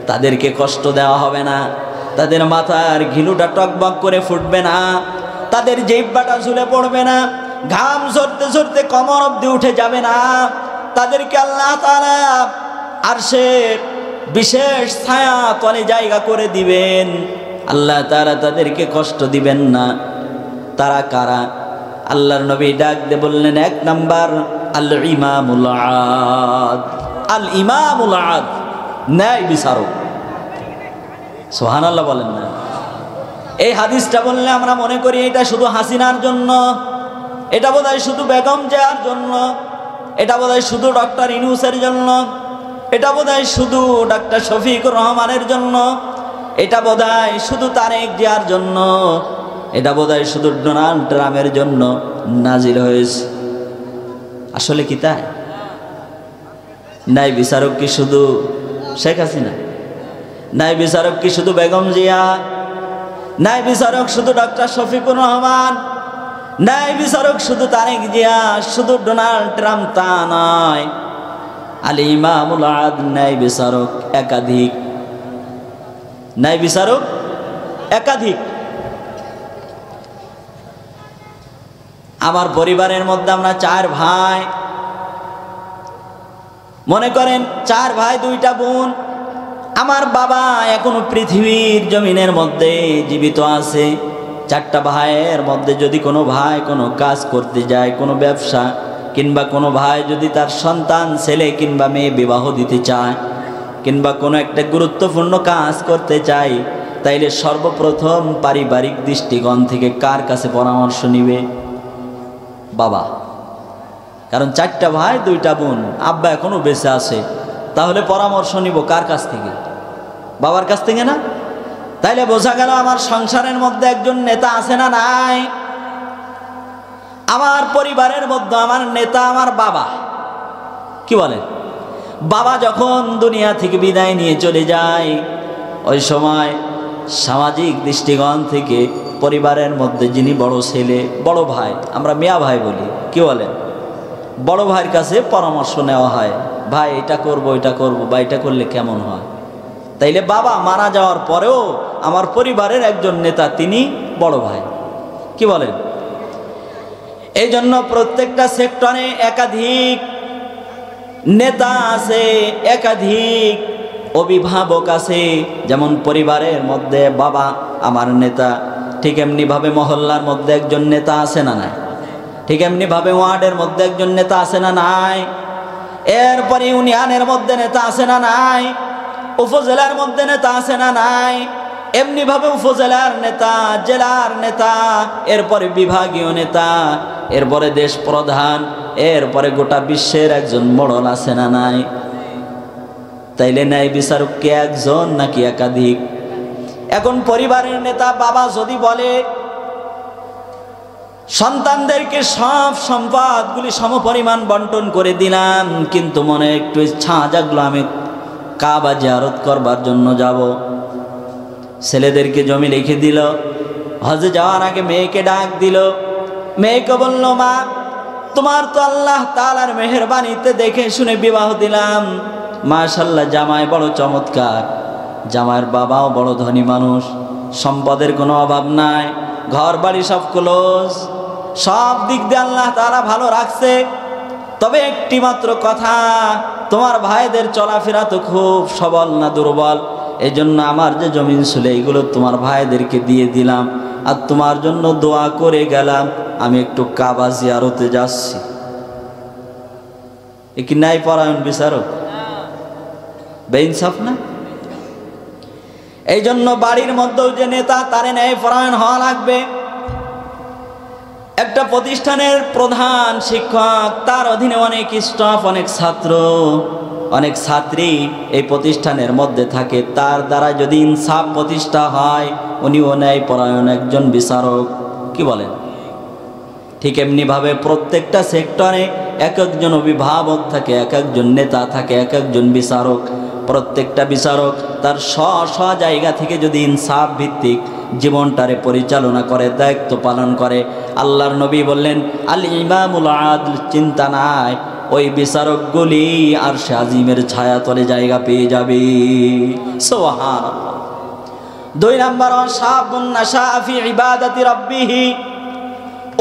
তাদেরকে কষ্ট দেওয়া হবে না, তাদের মাথার ঘিলুটা টকবক করে ফুটবে না, তাদের জিহ্বাটা ঝুলে পড়বে না, ঘাম ঝরতে ঝরতে কোমর অবধি উঠে যাবে না, তাদেরকে আল্লাহ তাআলা আরশের বিশেষ ছায়া তলে জায়গা করে দিবেন। আল্লাহ তাআলা তাদেরকে কষ্ট দিবেন না। তারা কারা? আল্লাহর নবী ডাক দিয়ে বললেন, এক নাম্বার আল ইমামুল আদ। আল ইমামুল আদ, ন্যায় বিচারক। সুবহানাল্লাহ বলেন না? এই হাদিসটা বললে আমরা মনে করি এটা শুধু হাসিনার জন্য, এটা বোধহয় শুধু বেগম জিয়ার জন্য, এটা বোধহয় শুধু ডক্টর ইউনূসের জন্য, এটা বোধহয় শুধু ডক্টর শফিকুর রহমানের জন্য, এটা বোধহয় শুধু তারেক জিয়ার জন্য, এটা বোধহয় শুধু ডোনাল্ড ট্রাম্পের জন্য নাজিল হয়েছে। আসলে কি তাই? ন্যায় বিচারক কি শুধু শেখ হাসিনা? ন্যায় বিচারক কি শুধু বেগম জিয়া? ন্যায় বিচারক শুধু ডক্টর শফিকুর রহমান? ন্যায় বিচারক শুধু তারেক জিয়া, শুধু ডোনাল্ড ট্রাম্প? তা নয়। আল ইমামুল আদ, ন্যায় বিচারক একাধিক। ন্যায় বিচারক একাধিক। আমার পরিবারের মধ্যে আমরা 4 ভাই, মনে করেন 4 ভাই 2টা বোন। আমার বাবা এখনো পৃথিবীর জমিনের মধ্যে জীবিত আছে। 4টা ভাইয়ের মধ্যে যদি কোনো ভাই কোনো কাজ করতে যায়, কোনো ব্যবসা, কিংবা কোনো ভাই যদি তার সন্তান ছেলে কিংবা মেয়ে বিবাহ দিতে চায়, কিংবা কোনো একটা গুরুত্বপূর্ণ কাজ করতে চায়, তাইলে সর্বপ্রথম পারিবারিক দৃষ্টিকোণ থেকে কার কাছে পরামর্শ নিবে? বাবা। কারণ 4টা ভাই 2টা বোন, আব্বা এখনো বেঁচে আছে, তাহলে পরামর্শ নিব কার কাছ থেকে? বাবার কাছ থেকে না? তাইলে বোঝা গেল আমার সংসারের মধ্যে একজন নেতা আছে না নাই? আমার পরিবারের মধ্যে আমার নেতা আমার বাবা। কি বলে? বাবা যখন দুনিয়া থেকে বিদায় নিয়ে চলে যায়, ওই সময় সামাজিক দৃষ্টিকোণ থেকে পরিবারের মধ্যে যিনি বড় ছেলে, বড় ভাই, আমরা মিয়া ভাই বলি, কি বলেন, বড় ভাইয়ের কাছে পরামর্শ নেওয়া হয়, ভাই এটা করব, এটা করব, বা এটা করলে কেমন হয়। তাইলে বাবা মারা যাওয়ার পরেও আমার পরিবারের একজন নেতা, তিনি বড় ভাই। কি বলেন? এই জন্য প্রত্যেকটা সেক্টরে একাধিক নেতা আছে, একাধিক অভিভাবক আছে। যেমন পরিবারের মধ্যে বাবা আমার নেতা, ঠিক এমনিভাবে মহল্লার মধ্যে একজন নেতা আছে না নাই? ঠিক এমনিভাবে ওয়ার্ডের মধ্যে একজন নেতা আছে না নাই? এরপরে ইউনিয়নের মধ্যে নেতা আছে না নাই? উপজেলার মধ্যে নেতা আছে না নাই? এমনিভাবে উপজেলার নেতা, জেলার নেতা, এরপরে বিভাগীয় নেতা, এরপরে দেশ প্রধান, এরপরে গোটা বিশ্বের একজন মোড়ল আছে না নাই? তাইলে ন্যায় বিচারক কে একজন নাকি একাধিক? এখন পরিবারের নেতা বাবা যদি বলে সন্তানদেরকে সব সম্পদগুলি সমপরিমাণ বন্টন করে দিলাম, কিন্তু মনে একটু ইচ্ছা জাগলো আমি কাবা জিয়ারত করবার জন্য যাব, ছেলেদেরকে জমি লিখে দিল, হজে যাওয়ার আগে মেয়েকে ডাক দিল, মেয়েকে বলল মা তোমার তো আল্লাহ তাআলার মেহেরবানিতে দেখে শুনে বিবাহ দিলাম, মাশাআল্লাহ জামাই বড় চমৎকার, জামাইয়ের বাবাও বড় ধনী মানুষ, সম্পদের কোনো অভাব নাই, ঘর বাড়ি সব ক্লোজ, সব দিক দিয়ে আল্লাহ তাআলা ভালো রাখছে। তবে একটি মাত্র কথা, তোমার ভাইদের চলাফেরা তো খুব সবল না দুর্বল, এই জন্য আমার যে জমিন ছিল এইগুলো তোমার ভাইদেরকে দিয়ে দিলাম, আর তোমার জন্য দোয়া করে গেলাম, আমি একটু কাবা জিয়ারতে যাচ্ছি। এ কি ন্যায় পরায়ণ বিচারক? বেইনসাফ না? এই জন্য বাড়ির মধ্যেও যে নেতা, তারে ন্যায় পরায়ণ হওয়া লাগবে। একটা প্রতিষ্ঠানের প্রধান শিক্ষক, তার অধীনে অনেক স্টাফ, অনেক ছাত্র, অনেক ছাত্রী এই প্রতিষ্ঠানের মধ্যে থাকে, তার দ্বারা যদি ইনসাফ প্রতিষ্ঠা হয়, উনিও ন্যায় পরায়ণ একজন বিচারক। কি বলেন? ঠিক এমনিভাবে প্রত্যেকটা সেক্টরে এক একজন অভিভাবক থাকে, এক একজন নেতা থাকে, এক একজন বিচারক। প্রত্যেকটা বিচারক তার স্ব জায়গা থেকে যদি ইনসাফ ভিত্তিক জীবনটারে পরিচালনা করে, দায়িত্ব পালন করে, আল্লাহর নবী বললেন আল ইমামুল আদল, চিন্তা নাই ওই বিচারকগুলি আরশে আজিমের ছায়া তলে জায়গা পেয়ে যাবে। সুবহানাল্লাহ। 2 নম্বর, শাবুন নাশা ফি ইবাদাতি রাব্বিহি,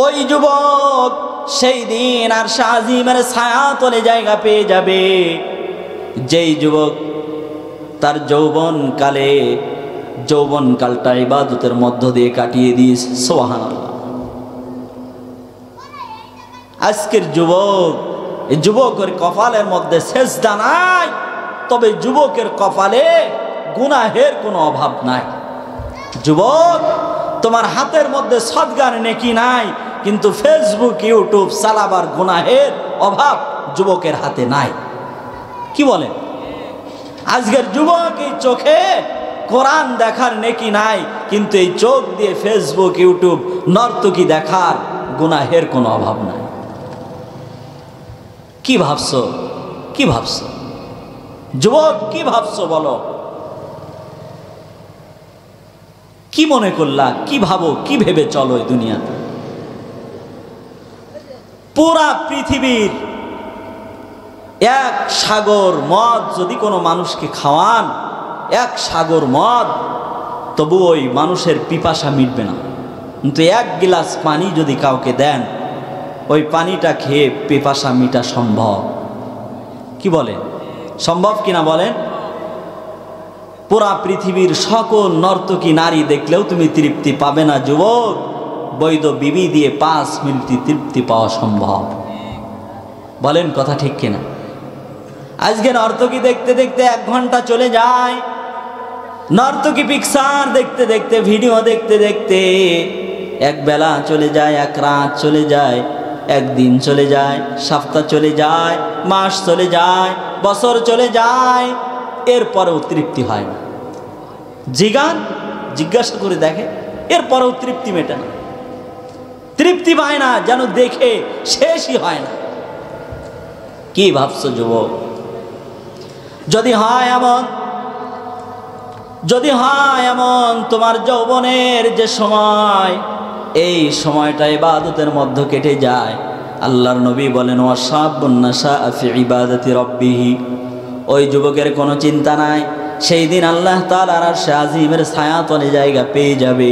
ওই যুবক সেই দিন আরশে আজিমের ছায়া তলে জায়গা পেয়ে যাবে। যেই যুবক তার যৌবনকালটা ইবাদতের মধ্য দিয়ে কাটিয়ে দিয়েছে। সুবহানাল্লাহ। আজকের যুবকের কপালের মধ্যে সেজদা নাই, তবে যুবকের কপালে গুনাহের কোনো অভাব নাই। যুবক, তোমার হাতের মধ্যে সদগার নেকি নাই, কিন্তু ফেসবুক ইউটিউব চালাবার গুনাহের অভাব যুবকের হাতে নাই। কি বলেন? আজকের যুবক এই চোখে কোরআন দেখার নেকি নাই, কিন্তু এই চোখ দিয়ে ফেসবুক ইউটিউব নর্তকী দেখার গুনাহের কোনো অভাব নাই। কি ভাবছো? কি ভাবছো যুবক? কি ভাবছো বলো? কি মনে করলা? কি ভাবো? কি ভেবে চলো এই দুনিয়াতে? পুরা পৃথিবীর এক সাগর মদ যদি কোনো মানুষকে খাওয়ান, এক সাগর মদ, তবু ওই মানুষের পিপাসা মিটবে না। কিন্তু এক গিলাস পানি যদি কাউকে দেন, ওই পানিটা খেয়ে পিপাসা মিটা সম্ভব। কি বলেন? সম্ভব কিনা বলেন? পুরা পৃথিবীর সকল নর্তকী নারী দেখলেও তুমি তৃপ্তি পাবে না যুবক। বৈধ বিবি দিয়ে 5 মিনিটে তৃপ্তি পাওয়া সম্ভব। বলেন কথা ঠিক কিনা? আজকে নর্তকী দেখতে দেখতে 1 ঘন্টা চলে যায়। নর্তকী পিকচার দেখতে দেখতে, ভিডিও দেখতে দেখতে এক বেলা চলে যায়, এক রাত চলে যায়, একদিন চলে যায়, সপ্তাহ চলে যায়, মাস চলে যায়, বছর চলে যায়, এরপরেও তৃপ্তি হয় না। জিজ্ঞাসা করে দেখে, এরপরেও তৃপ্তি মেটে না, তৃপ্তি পায় না, যেন দেখে শেষই হয় না। কি ভাবছো যুবক? যদি হয় এমন তোমার যৌবনের যে সময়, এই সময়টা ইবাদতের মধ্যে কেটে যায়। আল্লাহর নবী বলেন, ওয়াশাবুন নাশাআ ফি ইবাদাতি রাব্বিহি, ওই যুবকের কোনো চিন্তা নাই, সেই দিন আল্লাহ তাআলার আরশে আজিমের ছায়া তলে জায়গা পেয়ে যাবে।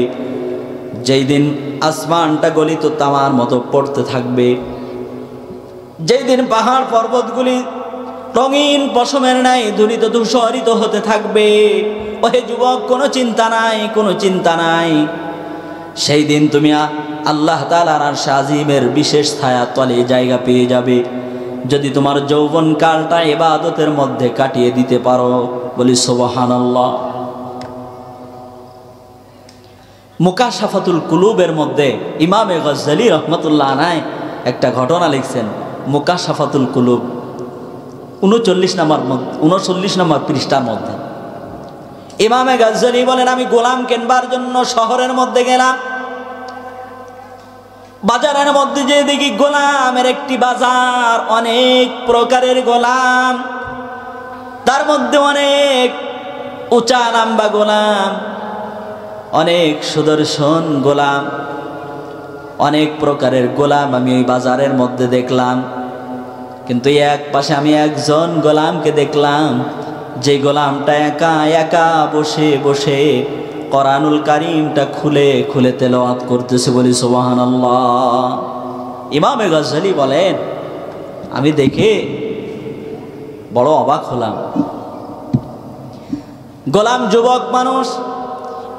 যেই দিন আসমানটা গলিত তামার মতো পড়তে থাকবে, যেই দিন পাহাড় পর্বতগুলি রঙিন পশমের ন্যায় ধূলিত ধূসরিত হতে থাকবে, ওহে যুবক, কোনো চিন্তা নাই, কোনো চিন্তা নাই। সেই দিন তুমি আল্লাহ তাআলার আরশে আজিমের বিশেষ ছায়া তলে জায়গা পেয়ে যাবে, যদি তোমার যৌবনকালটা ইবাদতের মধ্যে কাটিয়ে দিতে পারো। বলি সুবহানাল্লাহ। মুকাশাফাতুল কুলুবের মধ্যে ইমামে গজ্জালী রহমতুল্লাহ আলাইহি একটা ঘটনা লিখছেন। মুকাশাফাতুল কুলুব 39 নম্বর পৃষ্ঠার মধ্যে ইমামে গজ্জালী বলেন, আমি গোলাম কেনবার জন্য শহরের মধ্যে গেলাম। বাজারের মধ্যে যে দেখি গোলামের একটি বাজার, অনেক প্রকারের গোলাম, তার মধ্যে অনেক উঁচা লম্বা গোলাম, অনেক সুদর্শন গোলাম, অনেক প্রকারের গোলাম আমি ওই বাজারের মধ্যে দেখলাম। কিন্তু এক পাশে আমি একজন গোলামকে দেখলাম, যে গোলামটা একা একা বসে বসে কোরআনুল কারীমটা খুলে খুলে তেলাওয়াত করতেছে। বলি সুবহানাল্লাহ। ইমামে গজ্জালী বলেন, আমি দেখে বড় অবাক হলাম। গোলাম যুবক মানুষ।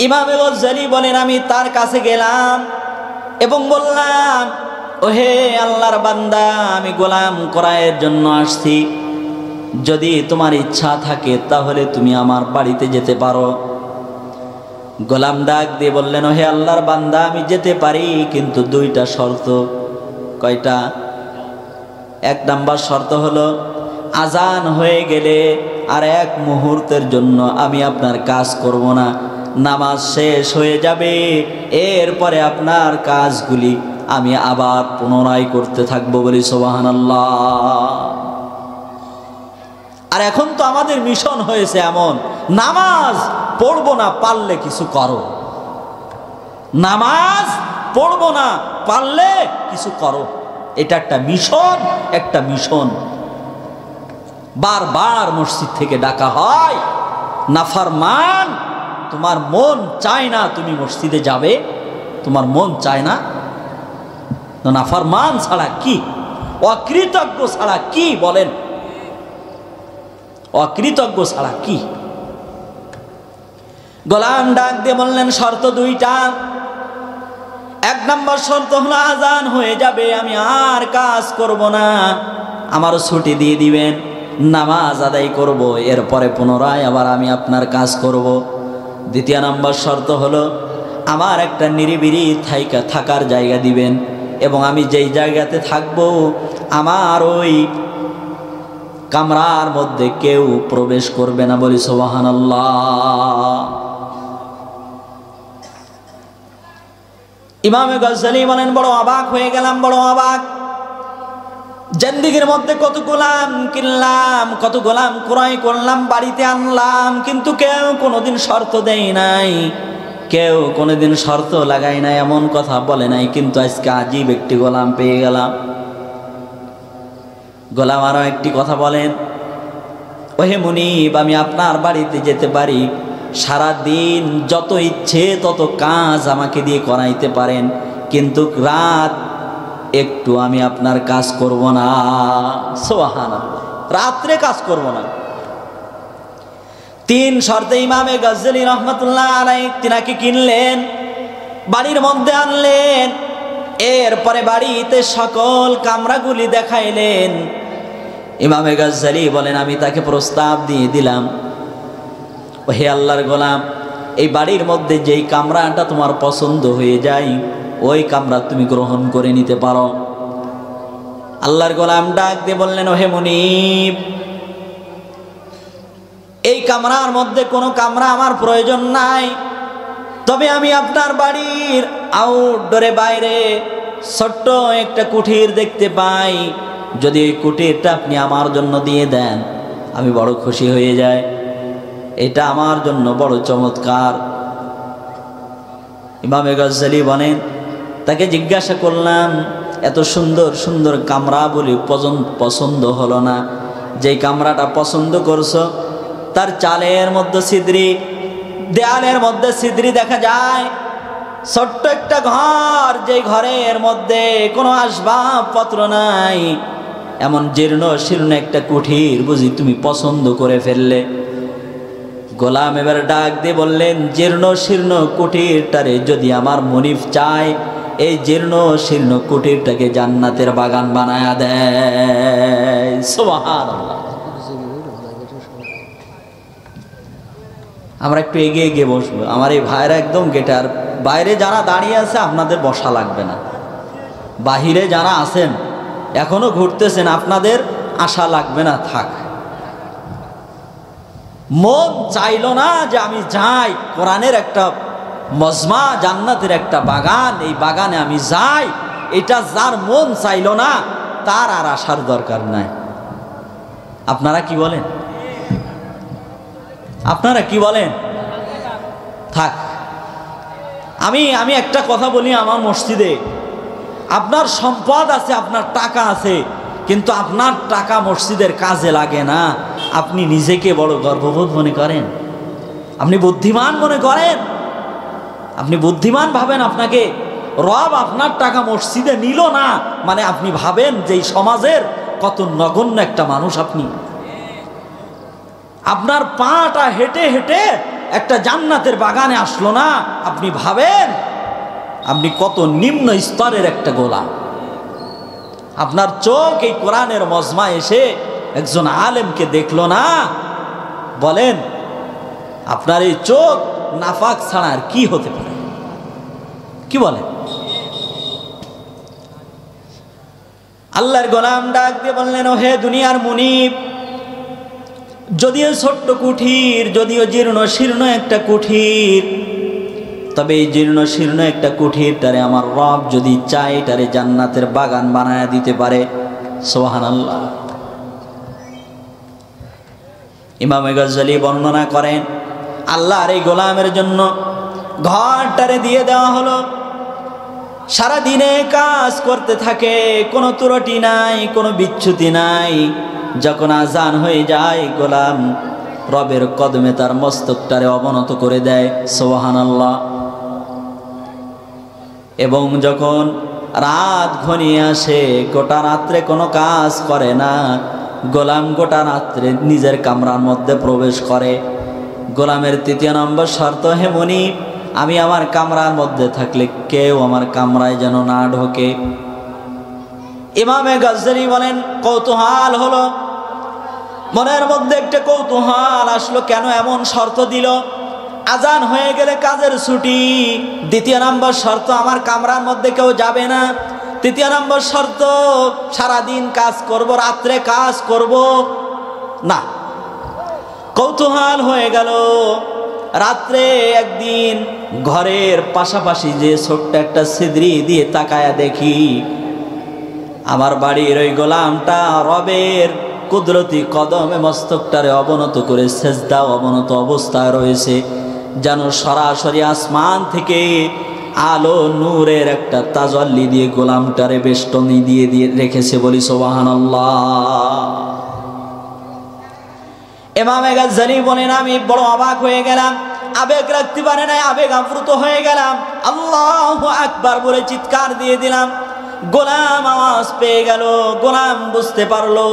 ইমামে গজ্জালী বলেন, আমি তার কাছে গেলাম এবং বললাম, ওহে আল্লাহর বান্দা, আমি গোলাম ক্রয়ের জন্য আসছি, যদি তোমার ইচ্ছা থাকে তাহলে তুমি আমার বাড়িতে যেতে পারো। গোলাম ডাক দিয়ে বললেন, ওহে আল্লাহর বান্দা, আমি যেতে পারি, কিন্তু 2টা শর্ত। কয়টা? 1 নাম্বার শর্ত হলো, আজান হয়ে গেলে আর 1 মুহূর্তের জন্য আমি আপনার কাজ করব না, নামাজ শেষ হয়ে যাবে, এরপরে আপনার কাজগুলি আমি আবার পুনরায় করতে থাকবো। বলি সুবহানাল্লাহ। আর এখন তো আমাদের মিশন হয়েছে এমন, নামাজ পড়বো না, পারলে কিছু করো। নামাজ পড়বো না, পারলে কিছু করো। এটা একটা মিশন। বারবার মসজিদ থেকে ডাকা হয়, নাফরমান, তোমার মন চায় না তুমি মসজিদে যাবে, তোমার মন চায় না, নাফরমান ছাড়া কি, অকৃতজ্ঞ ছাড়া কি, বলেন অকৃতজ্ঞ ছাড়া কি? গোলাম ডাক দিয়ে বললেন শর্ত দুইটা। এক নম্বর শর্ত হলো আজান হয়ে যাবে, আমি আর কাজ করব না, আমার ছুটি দিয়ে দিবেন, নামাজ আদায় করব, এরপরে পুনরায় আবার আমি আপনার কাজ করব। দ্বিতীয় নম্বর শর্ত হলো আমার একটা নিরিবিলি থাকার জায়গা দিবেন, এবং আমি যেই জায়গাতে থাকব আমার ওই কামরার মধ্যে কেউ প্রবেশ করবে না। বলি সুবহানাল্লাহ। ইমামে গজ্জালি বলেন বড় অবাক হয়ে গেলাম, বড় অবাক। জিন্দেগির মধ্যে কত গোলাম কিনলাম, কত গোলাম ক্রয় করলাম, বাড়িতে আনলাম, কিন্তু কেউ কোনোদিন শর্ত দেয় নাই, কেউ কোনোদিন শর্ত লাগায় নাই, এমন কথা বলে নাই। কিন্তু আজকে আজীব একটি গোলাম পেয়ে গেলাম। গোলাম আরো একটি কথা বলেন, ওহে মুনিব, আমি আপনার বাড়িতে যেতে পারি, সারা দিন যত ইচ্ছে তত কাজ আমাকে দিয়ে করাইতে পারেন, কিন্তু রাত একটু আমি আপনার কাজ করব না। সুবহানাল্লাহ, রাত্রে কাজ করব না। তিন শর্তে ইমামে গজ্জালি রহমাতুল্লাহ আলাইহি তিনাকে কিনলেন, বাড়ির মধ্যে আনলেন, এরপরে বাড়িতে সকল কামরাগুলি দেখাইলেন। ইমামে গজ্জালি বলেন আমি তাকে প্রস্তাব দিয়ে দিলাম, হে আল্লাহর গোলাম, এই বাড়ির মধ্যে যেই কামরাটা তোমার পছন্দ হয়ে যায় ওই কামরা তুমি গ্রহণ করে নিতে পারো। আল্লাহর গোলাম ডাক দিয়ে বললেন, ওহে মুনিব, এই কামরার মধ্যে কোনো কামরা আমার প্রয়োজন নাই, তবে আমি আপনার বাড়ির আউটডোরে বাইরে ছোট্ট একটা কুঠির দেখতে পাই, যদি এই কুঠিরটা আপনি আমার জন্য দিয়ে দেন আমি বড় খুশি হয়ে যাই, এটা আমার জন্য বড় চমৎকার। ইমামে গজ্জালি বলেন তাকে জিজ্ঞাসা করলাম, এত সুন্দর সুন্দর কামরা বলি পছন্দ হলো না, যেই কামরাটা পছন্দ করছো তার চালের মধ্যে ছিদ্রি, দেয়ালের মধ্যে ছিদ্রি দেখা যায়, ছোট্ট একটা ঘর, যেই ঘরের মধ্যে কোনো আসবাবপত্র নাই, এমন জীর্ণ শীর্ণ একটা কুঠির বুঝি তুমি পছন্দ করে ফেললে। গোলাম এবার ডাক দিয়ে বললেন, জীর্ণ শীর্ণ কুঠিরটারে যদি আমার মুনিফ চায়, এই জীর্ণ শীর্ণ কুঠিরটাকে জান্নাতের বাগান বানায়া দেয়। সুবহানাল্লাহ। আমরা একটু এগিয়ে এগিয়ে বসবো, আমার এই ভাইরা একদম গেটার বাইরে যারা দাঁড়িয়ে আছে আপনাদের বসা লাগবে না, বাহিরে যারা আছেন এখনো ঘুরতেছেন আপনাদের আশা লাগবে না, থাক। মন চাইল না যে আমি যাই, কোরআনের একটা মজমা, জান্নাতের একটা বাগান, এই বাগানে আমি যাই, এটা যার মন চাইল না তার আর আসার দরকার নাই। আপনারা কি বলেন? আপনারা কি বলেন? থাক। আমি একটা কথা বলি, আমার মসজিদে আপনার সম্পদ আছে, আপনার টাকা আছে, কিন্তু আপনার টাকা মসজিদের কাজে লাগে না, আপনি নিজেকে বড় গর্ববোধ মনে করেন, আপনি বুদ্ধিমান মনে করেন, আপনি বুদ্ধিমান ভাবেন আপনাকে। রব আপনার টাকা মসজিদে নিল না মানে আপনি ভাবেন যে এই সমাজের কত নগণ্য একটা মানুষ আপনি। আপনার পাটা হেঁটে হেঁটে একটা জান্নাতের বাগানে আসলো না, আপনি ভাবেন আপনি কত নিম্ন স্তরের একটা গোলাম। আপনার চোখ এই কোরআনের মজমা এসে একজন আলেমকে দেখলো না, বলেন আপনার এই চোখ নাফাক ছাড়া আর কি হতে পারে? কি বলেন? আল্লাহর গোলাম ডাক দিয়ে বললেন, ও হে দুনিয়ার মুনিব, যদিও ছোট্ট কুঠির, যদিও জীর্ণ শীর্ণ একটা কুঠির, তবে এই জীর্ণ শীর্ণ একটা কুঠিরটারে আমার রব যদি চায় এটারে জান্নাতের বাগান বানায় দিতে পারে। সুবহানাল্লাহ। ইমামে গজ্জালি বর্ণনা করেন, আল্লাহর এই গোলামের জন্য ঘরটারে দিয়ে দেওয়া হলো, সারা দিনে কাজ করতে থাকে, কোনো ত্রুটি নাই, কোনো বিচ্যুতি নাই। যখন আজান হয়ে যায় গোলাম রবের কদমে তার মস্তকটারে অবনত করে দেয়। সুবহানাল্লাহ। এবং যখন রাত ঘনিয়ে আসে, গোটা রাত্রে কোনো কাজ করে না। গোলাম গোটা রাত্রে নিজের কামরার মধ্যে প্রবেশ করে। গোলামের তৃতীয় নম্বর শর্ত, হে মুনিব, আমি আমার কামরার মধ্যে থাকলে কেউ আমার কামরায় যেন না ঢোকে। ইমামে গাজ্জালি বলেন, কৌতূহল হলো, মনের মধ্যে একটা কৌতূহল আসলো, কেন এমন শর্ত দিল? আজান হয়ে গেলে কাজের ছুটি। দ্বিতীয় নম্বর শর্ত, আমার কামরার মধ্যে কেউ যাবে না। তৃতীয় নম্বর শর্ত, সারাদিন কাজ করব, রাত্রে কাজ করব না। কৌতূহল হয়ে গেল। রাত্রে একদিন ঘরের পাশাপাশি যে ছোট্ট একটা ছিদ্রি দিয়ে তাকায়া দেখি, আমার বাড়ির ওই গোলামটা রবের কুদরতি কদমে মস্তকটারে অবনত করে সেজদা অবনত অবস্থায় রয়েছে, যেন সরাসরি আসমান থেকে আলো নূরের একটা তাজাল্লি দিয়ে গোলামটারে বেষ্টনী দিয়ে দিয়ে রেখেছে। বলি সুবহানাল্লাহ। ইমামে গাজ্জালি বলেন, আমি বড় অবাক হয়ে গেলাম, আবেগ রাখতে পারে নাই, আবেগ আপ্লুত হয়ে গেলাম। আল্লাহু আকবার বলে চিৎকার দিয়ে দিলাম। গোলাম আওয়াজ পেয়ে গেল, গোলাম বুঝতে পারলো,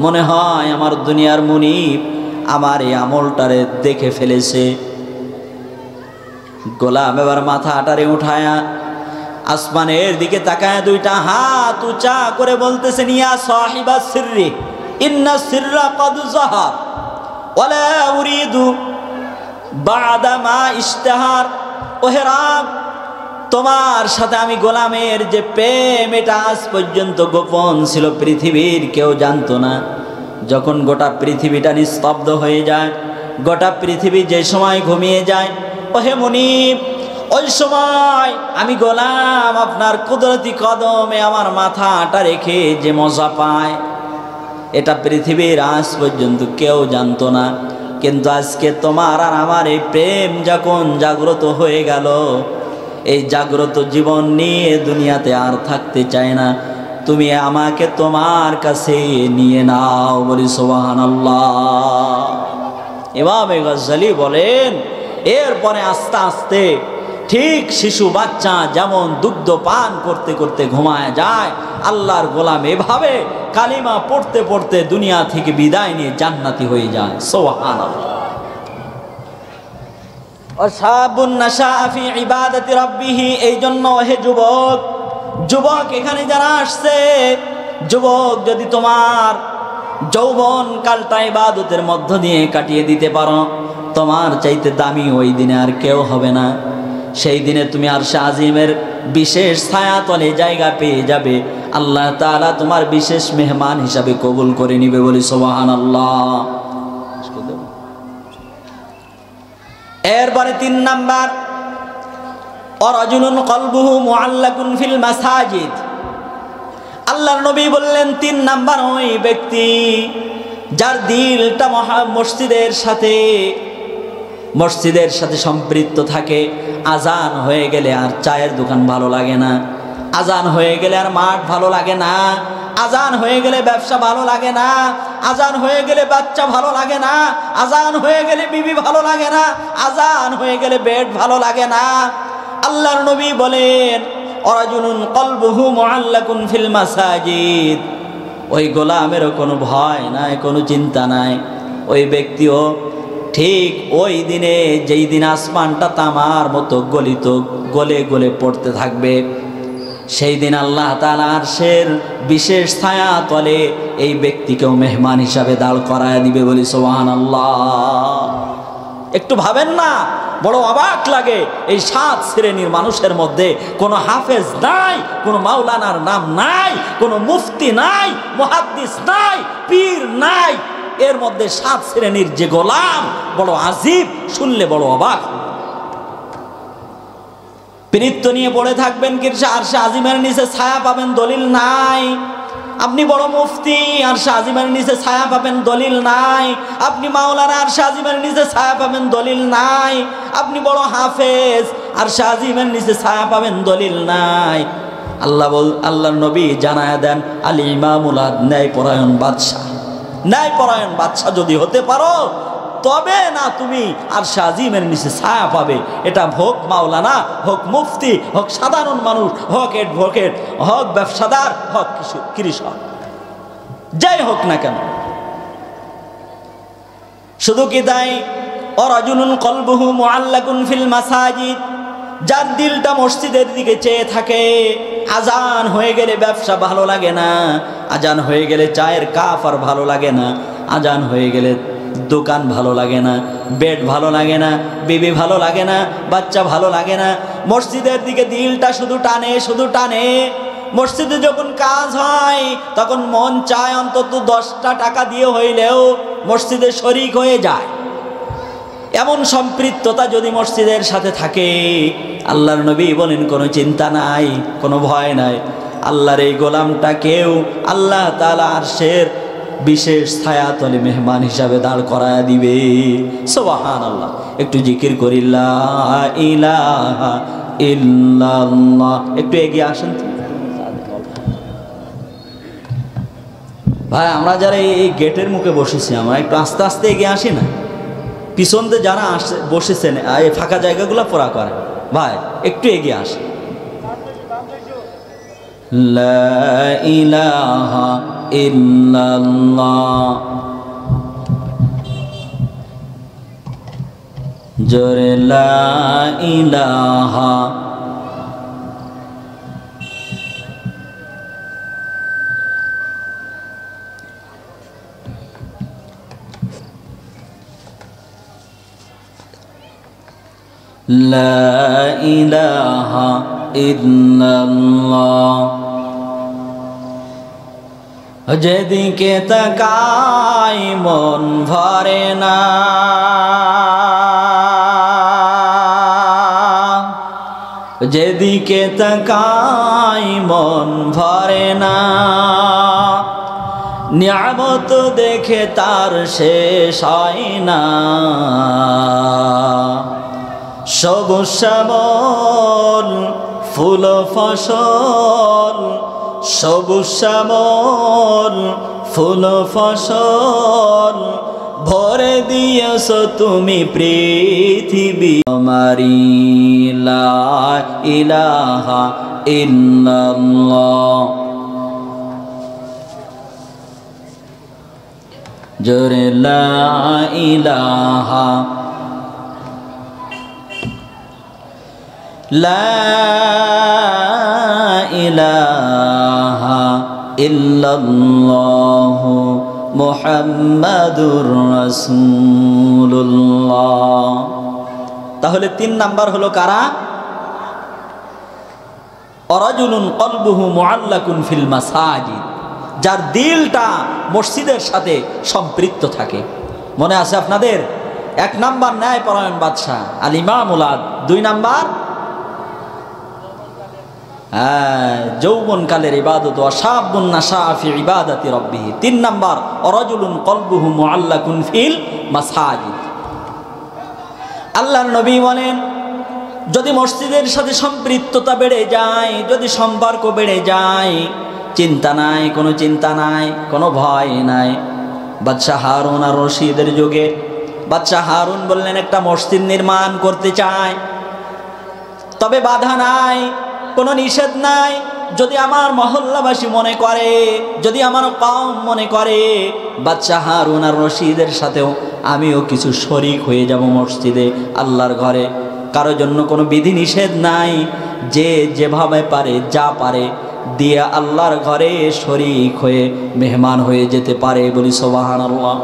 মনে হয় আমার দুনিয়ার মুনিব আমার এই আমলটারে দেখে ফেলেছে। গোলাম এবার মাথাটারে উঠায়া আসমানের দিকে তাকায় দুইটা হাত উঁচা করে বলতেছেন, ইয়া সাহিবাস সিররি ইন্না সিররা কদ যাহার ওয়ালা উরিদু বাদা মা ইশতাহার। ওহে রাব, তোমার সাথে আমি গোলামের যে প্রেম, এটা আজ পর্যন্ত গোপন ছিল, পৃথিবীর কেউ জানতো না। যখন গোটা পৃথিবীটা নিস্তব্ধ হয়ে যায়, গোটা পৃথিবী যে সময় ঘুমিয়ে যায়, ওহে মুনিব, ওই সময় আমি গোলাম আপনার কুদরতি কদমে আমার মাথাটা রেখে যে মজা পায়, এটা পৃথিবীর আজ পর্যন্ত কেউ জানতো না। কিন্তু আজকে তোমার আর আমার এই প্রেম যখন জাগ্রত হয়ে গেল, এই জাগ্রত জীবন নিয়ে দুনিয়াতে আর থাকতে চায় না, তুমি আমাকে তোমার কাছে নিয়ে নাও। বলি সুবহানাল্লাহ। ইমামে গাজ্জালি বলেন, এরপরে আস্তে আস্তে ঠিক শিশু বাচ্চা যেমন দুগ্ধ পান করতে করতে ঘুমায় যায়, আল্লাহর গোলাম এভাবে কালিমা পড়তে পড়তে দুনিয়া থেকে বিদায় নিয়ে জান্নাতি হয়ে যায়। সুবহানাল্লাহ। ওয়াশাবুন নাশা ফি ইবাদাতি রাব্বিহি। এই জন্য হে যুবক, যুবক এখানে যারা আসছে, যুবক যদি তোমার যৌবন কালটা ইবাদতের মধ্য দিয়ে কাটিয়ে দিতে পারো, তোমার চাইতে দামি ওই দিনে আর কেউ হবে না। সেই দিনে তুমি আরশে আজিমের বিশেষ ছায়াতলে জায়গা পেয়ে যাবে। আল্লাহ তাআলা তোমার বিশেষ মেহমান হিসাবে কবুল করে নিবে। বলি সুবহানাল্লাহ। এরপরে 3 নাম্বার, ওয়ারাজুলুন কলবুহু মুআল্লাকুন ফিল মাসাজিদ। আল্লাহর নবী বললেন, 3 নাম্বার ওই ব্যক্তি যার দিলটা মসজিদের সাথে সম্পৃক্ত থাকে। আজান হয়ে গেলে আর চায়ের দোকান ভালো লাগে না, আজান হয়ে গেলে আর মাঠ ভালো লাগে না, আজান হয়ে গেলে ব্যবসা ভালো লাগে না, আজান হয়ে গেলে বাচ্চা ভালো লাগে না, আজান হয়ে গেলে বিবি ভালো লাগে না, আজান হয়ে গেলে বেড ভালো লাগে না। আল্লাহর নবী বলেন, ওয়ারাজুলুন কলবুহু মুআল্লাকুন ফিল মাসাজিদ। ওই গোলামেরও কোনো ভয় নাই, কোনো চিন্তা নাই। ওই ব্যক্তিও ঠিক ওই দিনে, যেই দিন আসমানটা তামার মতো গলিত গলে গলে পড়তে থাকবে, সেই দিন আল্লাহ তাআলা আরশের বিশেষ ছায়া তলে এই ব্যক্তিকেও মেহমান হিসাবে দাঁড় করায় দিবে। বলি সুবহানাল্লাহ। একটু ভাবেন না, বড় অবাক লাগে। এই 7 শ্রেণীর মানুষের মধ্যে কোনো হাফেজ নাই, কোনো মাওলানার নাম নাই, কোনো মুফতি নাই, মুহাদ্দিস নাই, পীর নাই। এর মধ্যে 7 শ্রেণীর যে গোলাম, বড় আজীব, শুনলে বড় অবাক। পীরিত্ব নিয়ে পড়ে থাকবেন, কিন্তু আরশে আজিমের নিচে ছায়া পাবেন, দলিল নাই। আপনি বড় মুফতি, আরশে আজিমের নিচে ছায়া পাবেন, দলিল নাই। আপনি মাওলানা, আরশে আজিমের নিচে ছায়া পাবেন, দলিল নাই। আপনি বড় হাফেজ, আরশে আজিমের নিচে ছায়া পাবেন, দলিল নাই। আল্লাহর নবী জানায়া দেন, আল ইমামুল আদল, ন্যায়পরায়ণ বাদশা। ন্যায়পরায়ণ বাদশা যদি হতে পারো, তবে না তুমি আরশে আজিমের নিচে ছায়া পাবে। এটা হোক মাওলানা, হোক মুফতি, হোক সাধারণ মানুষ, হোক অ্যাডভোকেট, হোক ব্যবসাদার, হোক কৃষক, যাই হোক না কেন। শুধু কি তাই, ওয়ারাজুলুন কলবুহু মুআল্লাকুন ফিল মাসাজিদ, যার দিলটা মসজিদের দিকে চেয়ে থাকে। আজান হয়ে গেলে ব্যবসা ভালো লাগে না, আজান হয়ে গেলে চায়ের কাপ আর ভালো লাগে না, আজান হয়ে গেলে দোকান ভালো লাগে না, বেড ভালো লাগে না, বিবি ভালো লাগে না, বাচ্চা ভালো লাগে না। মসজিদের দিকে দিলটা শুধু টানে, শুধু টানে। মসজিদে যখন কাজ হয় তখন মন চায় অন্তত 10টা টাকা দিয়ে হইলেও মসজিদে শরিক হয়ে যায়। এমন সম্পৃক্ততা যদি মসজিদের সাথে থাকে, আল্লাহর নবী বলেন কোনো চিন্তা নাই, কোনো ভয় নাই। আল্লাহর এই গোলামটাকেও আল্লাহ তাআলা আরশের বিশেষ ছায়াতলে মেহমান হিসাবে দাঁড় করায় দিবে। সুবহানাল্লাহ। একটু জিকির করি লা ইলাহা ইল্লাল্লাহ। একটু এগিয়ে আসেন ভাই, আমরা যারা এই গেটের মুখে বসেছি আমরা একটু আস্তে আস্তে এগিয়ে আসি না? পিছন দিয়ে যারা বসেছেন এই ফাঁকা জায়গাগুলো পুরা করে ভাই, একটু এগিয়ে আসে। লা ইলাহা ইল্লাল্লাহ, জোরে লা ইলাহা। লা ইলাহা ইল্লাল্লাহ। যেদিকে তাকাই মন ভরে না, যেদিকে তাকাই মন ভরে না, নিয়ামত দেখে তার শেষ হয় না। সবুজ শ্যামল ফুল ফসল, সবুজ শ্যামল ফুল ফসল, ভরে দিয়েছ তুমি পৃথিবী আমারি। লা ইলাহা ইল্লাল্লাহ, জোরে লা ইলাহা। লা ইলাহা ইল্লাল্লাহু মুহাম্মাদুর রাসূলুল্লাহ। তাহলে 3 নাম্বার হলো কারা? ওয়ারাজুলুন কলবুহু মুআল্লাকুন ফিল মাসাজিদ, যার দিলটা মসজিদের সাথে সম্পৃক্ত থাকে। মনে আছে আপনাদের? 1 নাম্বার ন্যায়পরায়ণ বাদশা আল ইমামুল আদ, 2 নাম্বার যৌবনকালের ইবাদত, ওয়াশাবুন নাশা ফি ইবাদাতি রাব্বিহি। 3 নাম্বার ওয়ারাজুলুন কলবুহু মুআল্লাকুন ফিল মাসাজিদ। আল্লাহর নবী বলেন, যদি মসজিদের সাথে সম্পৃক্ততা বেড়ে যায়, যদি সম্পর্ক বেড়ে যায়, চিন্তা নাই, কোনো চিন্তা নাই, কোনো ভয় নাই। বাদশাহ হারুন আর রশিদের যুগে বাদশাহ হারুন বললেন একটা মসজিদ নির্মাণ করতে চায়, তবে বাধা নাই, কোনো নিষেধ নাই। যদি আমার মহল্লাবাসী মনে করে, যদি আমার কওম মনে করে, বাদশাহ হারুন আর রশিদের সাথেও আমিও কিছু শরিক হয়ে যাব মসজিদে, আল্লাহর ঘরে। কারো জন্য কোনো বিধি নিষেধ নাই, যে যেভাবে পারে যা পারে দিয়ে আল্লাহর ঘরে শরিক হয়ে মেহমান হয়ে যেতে পারে। বলি সুবহানাল্লাহ।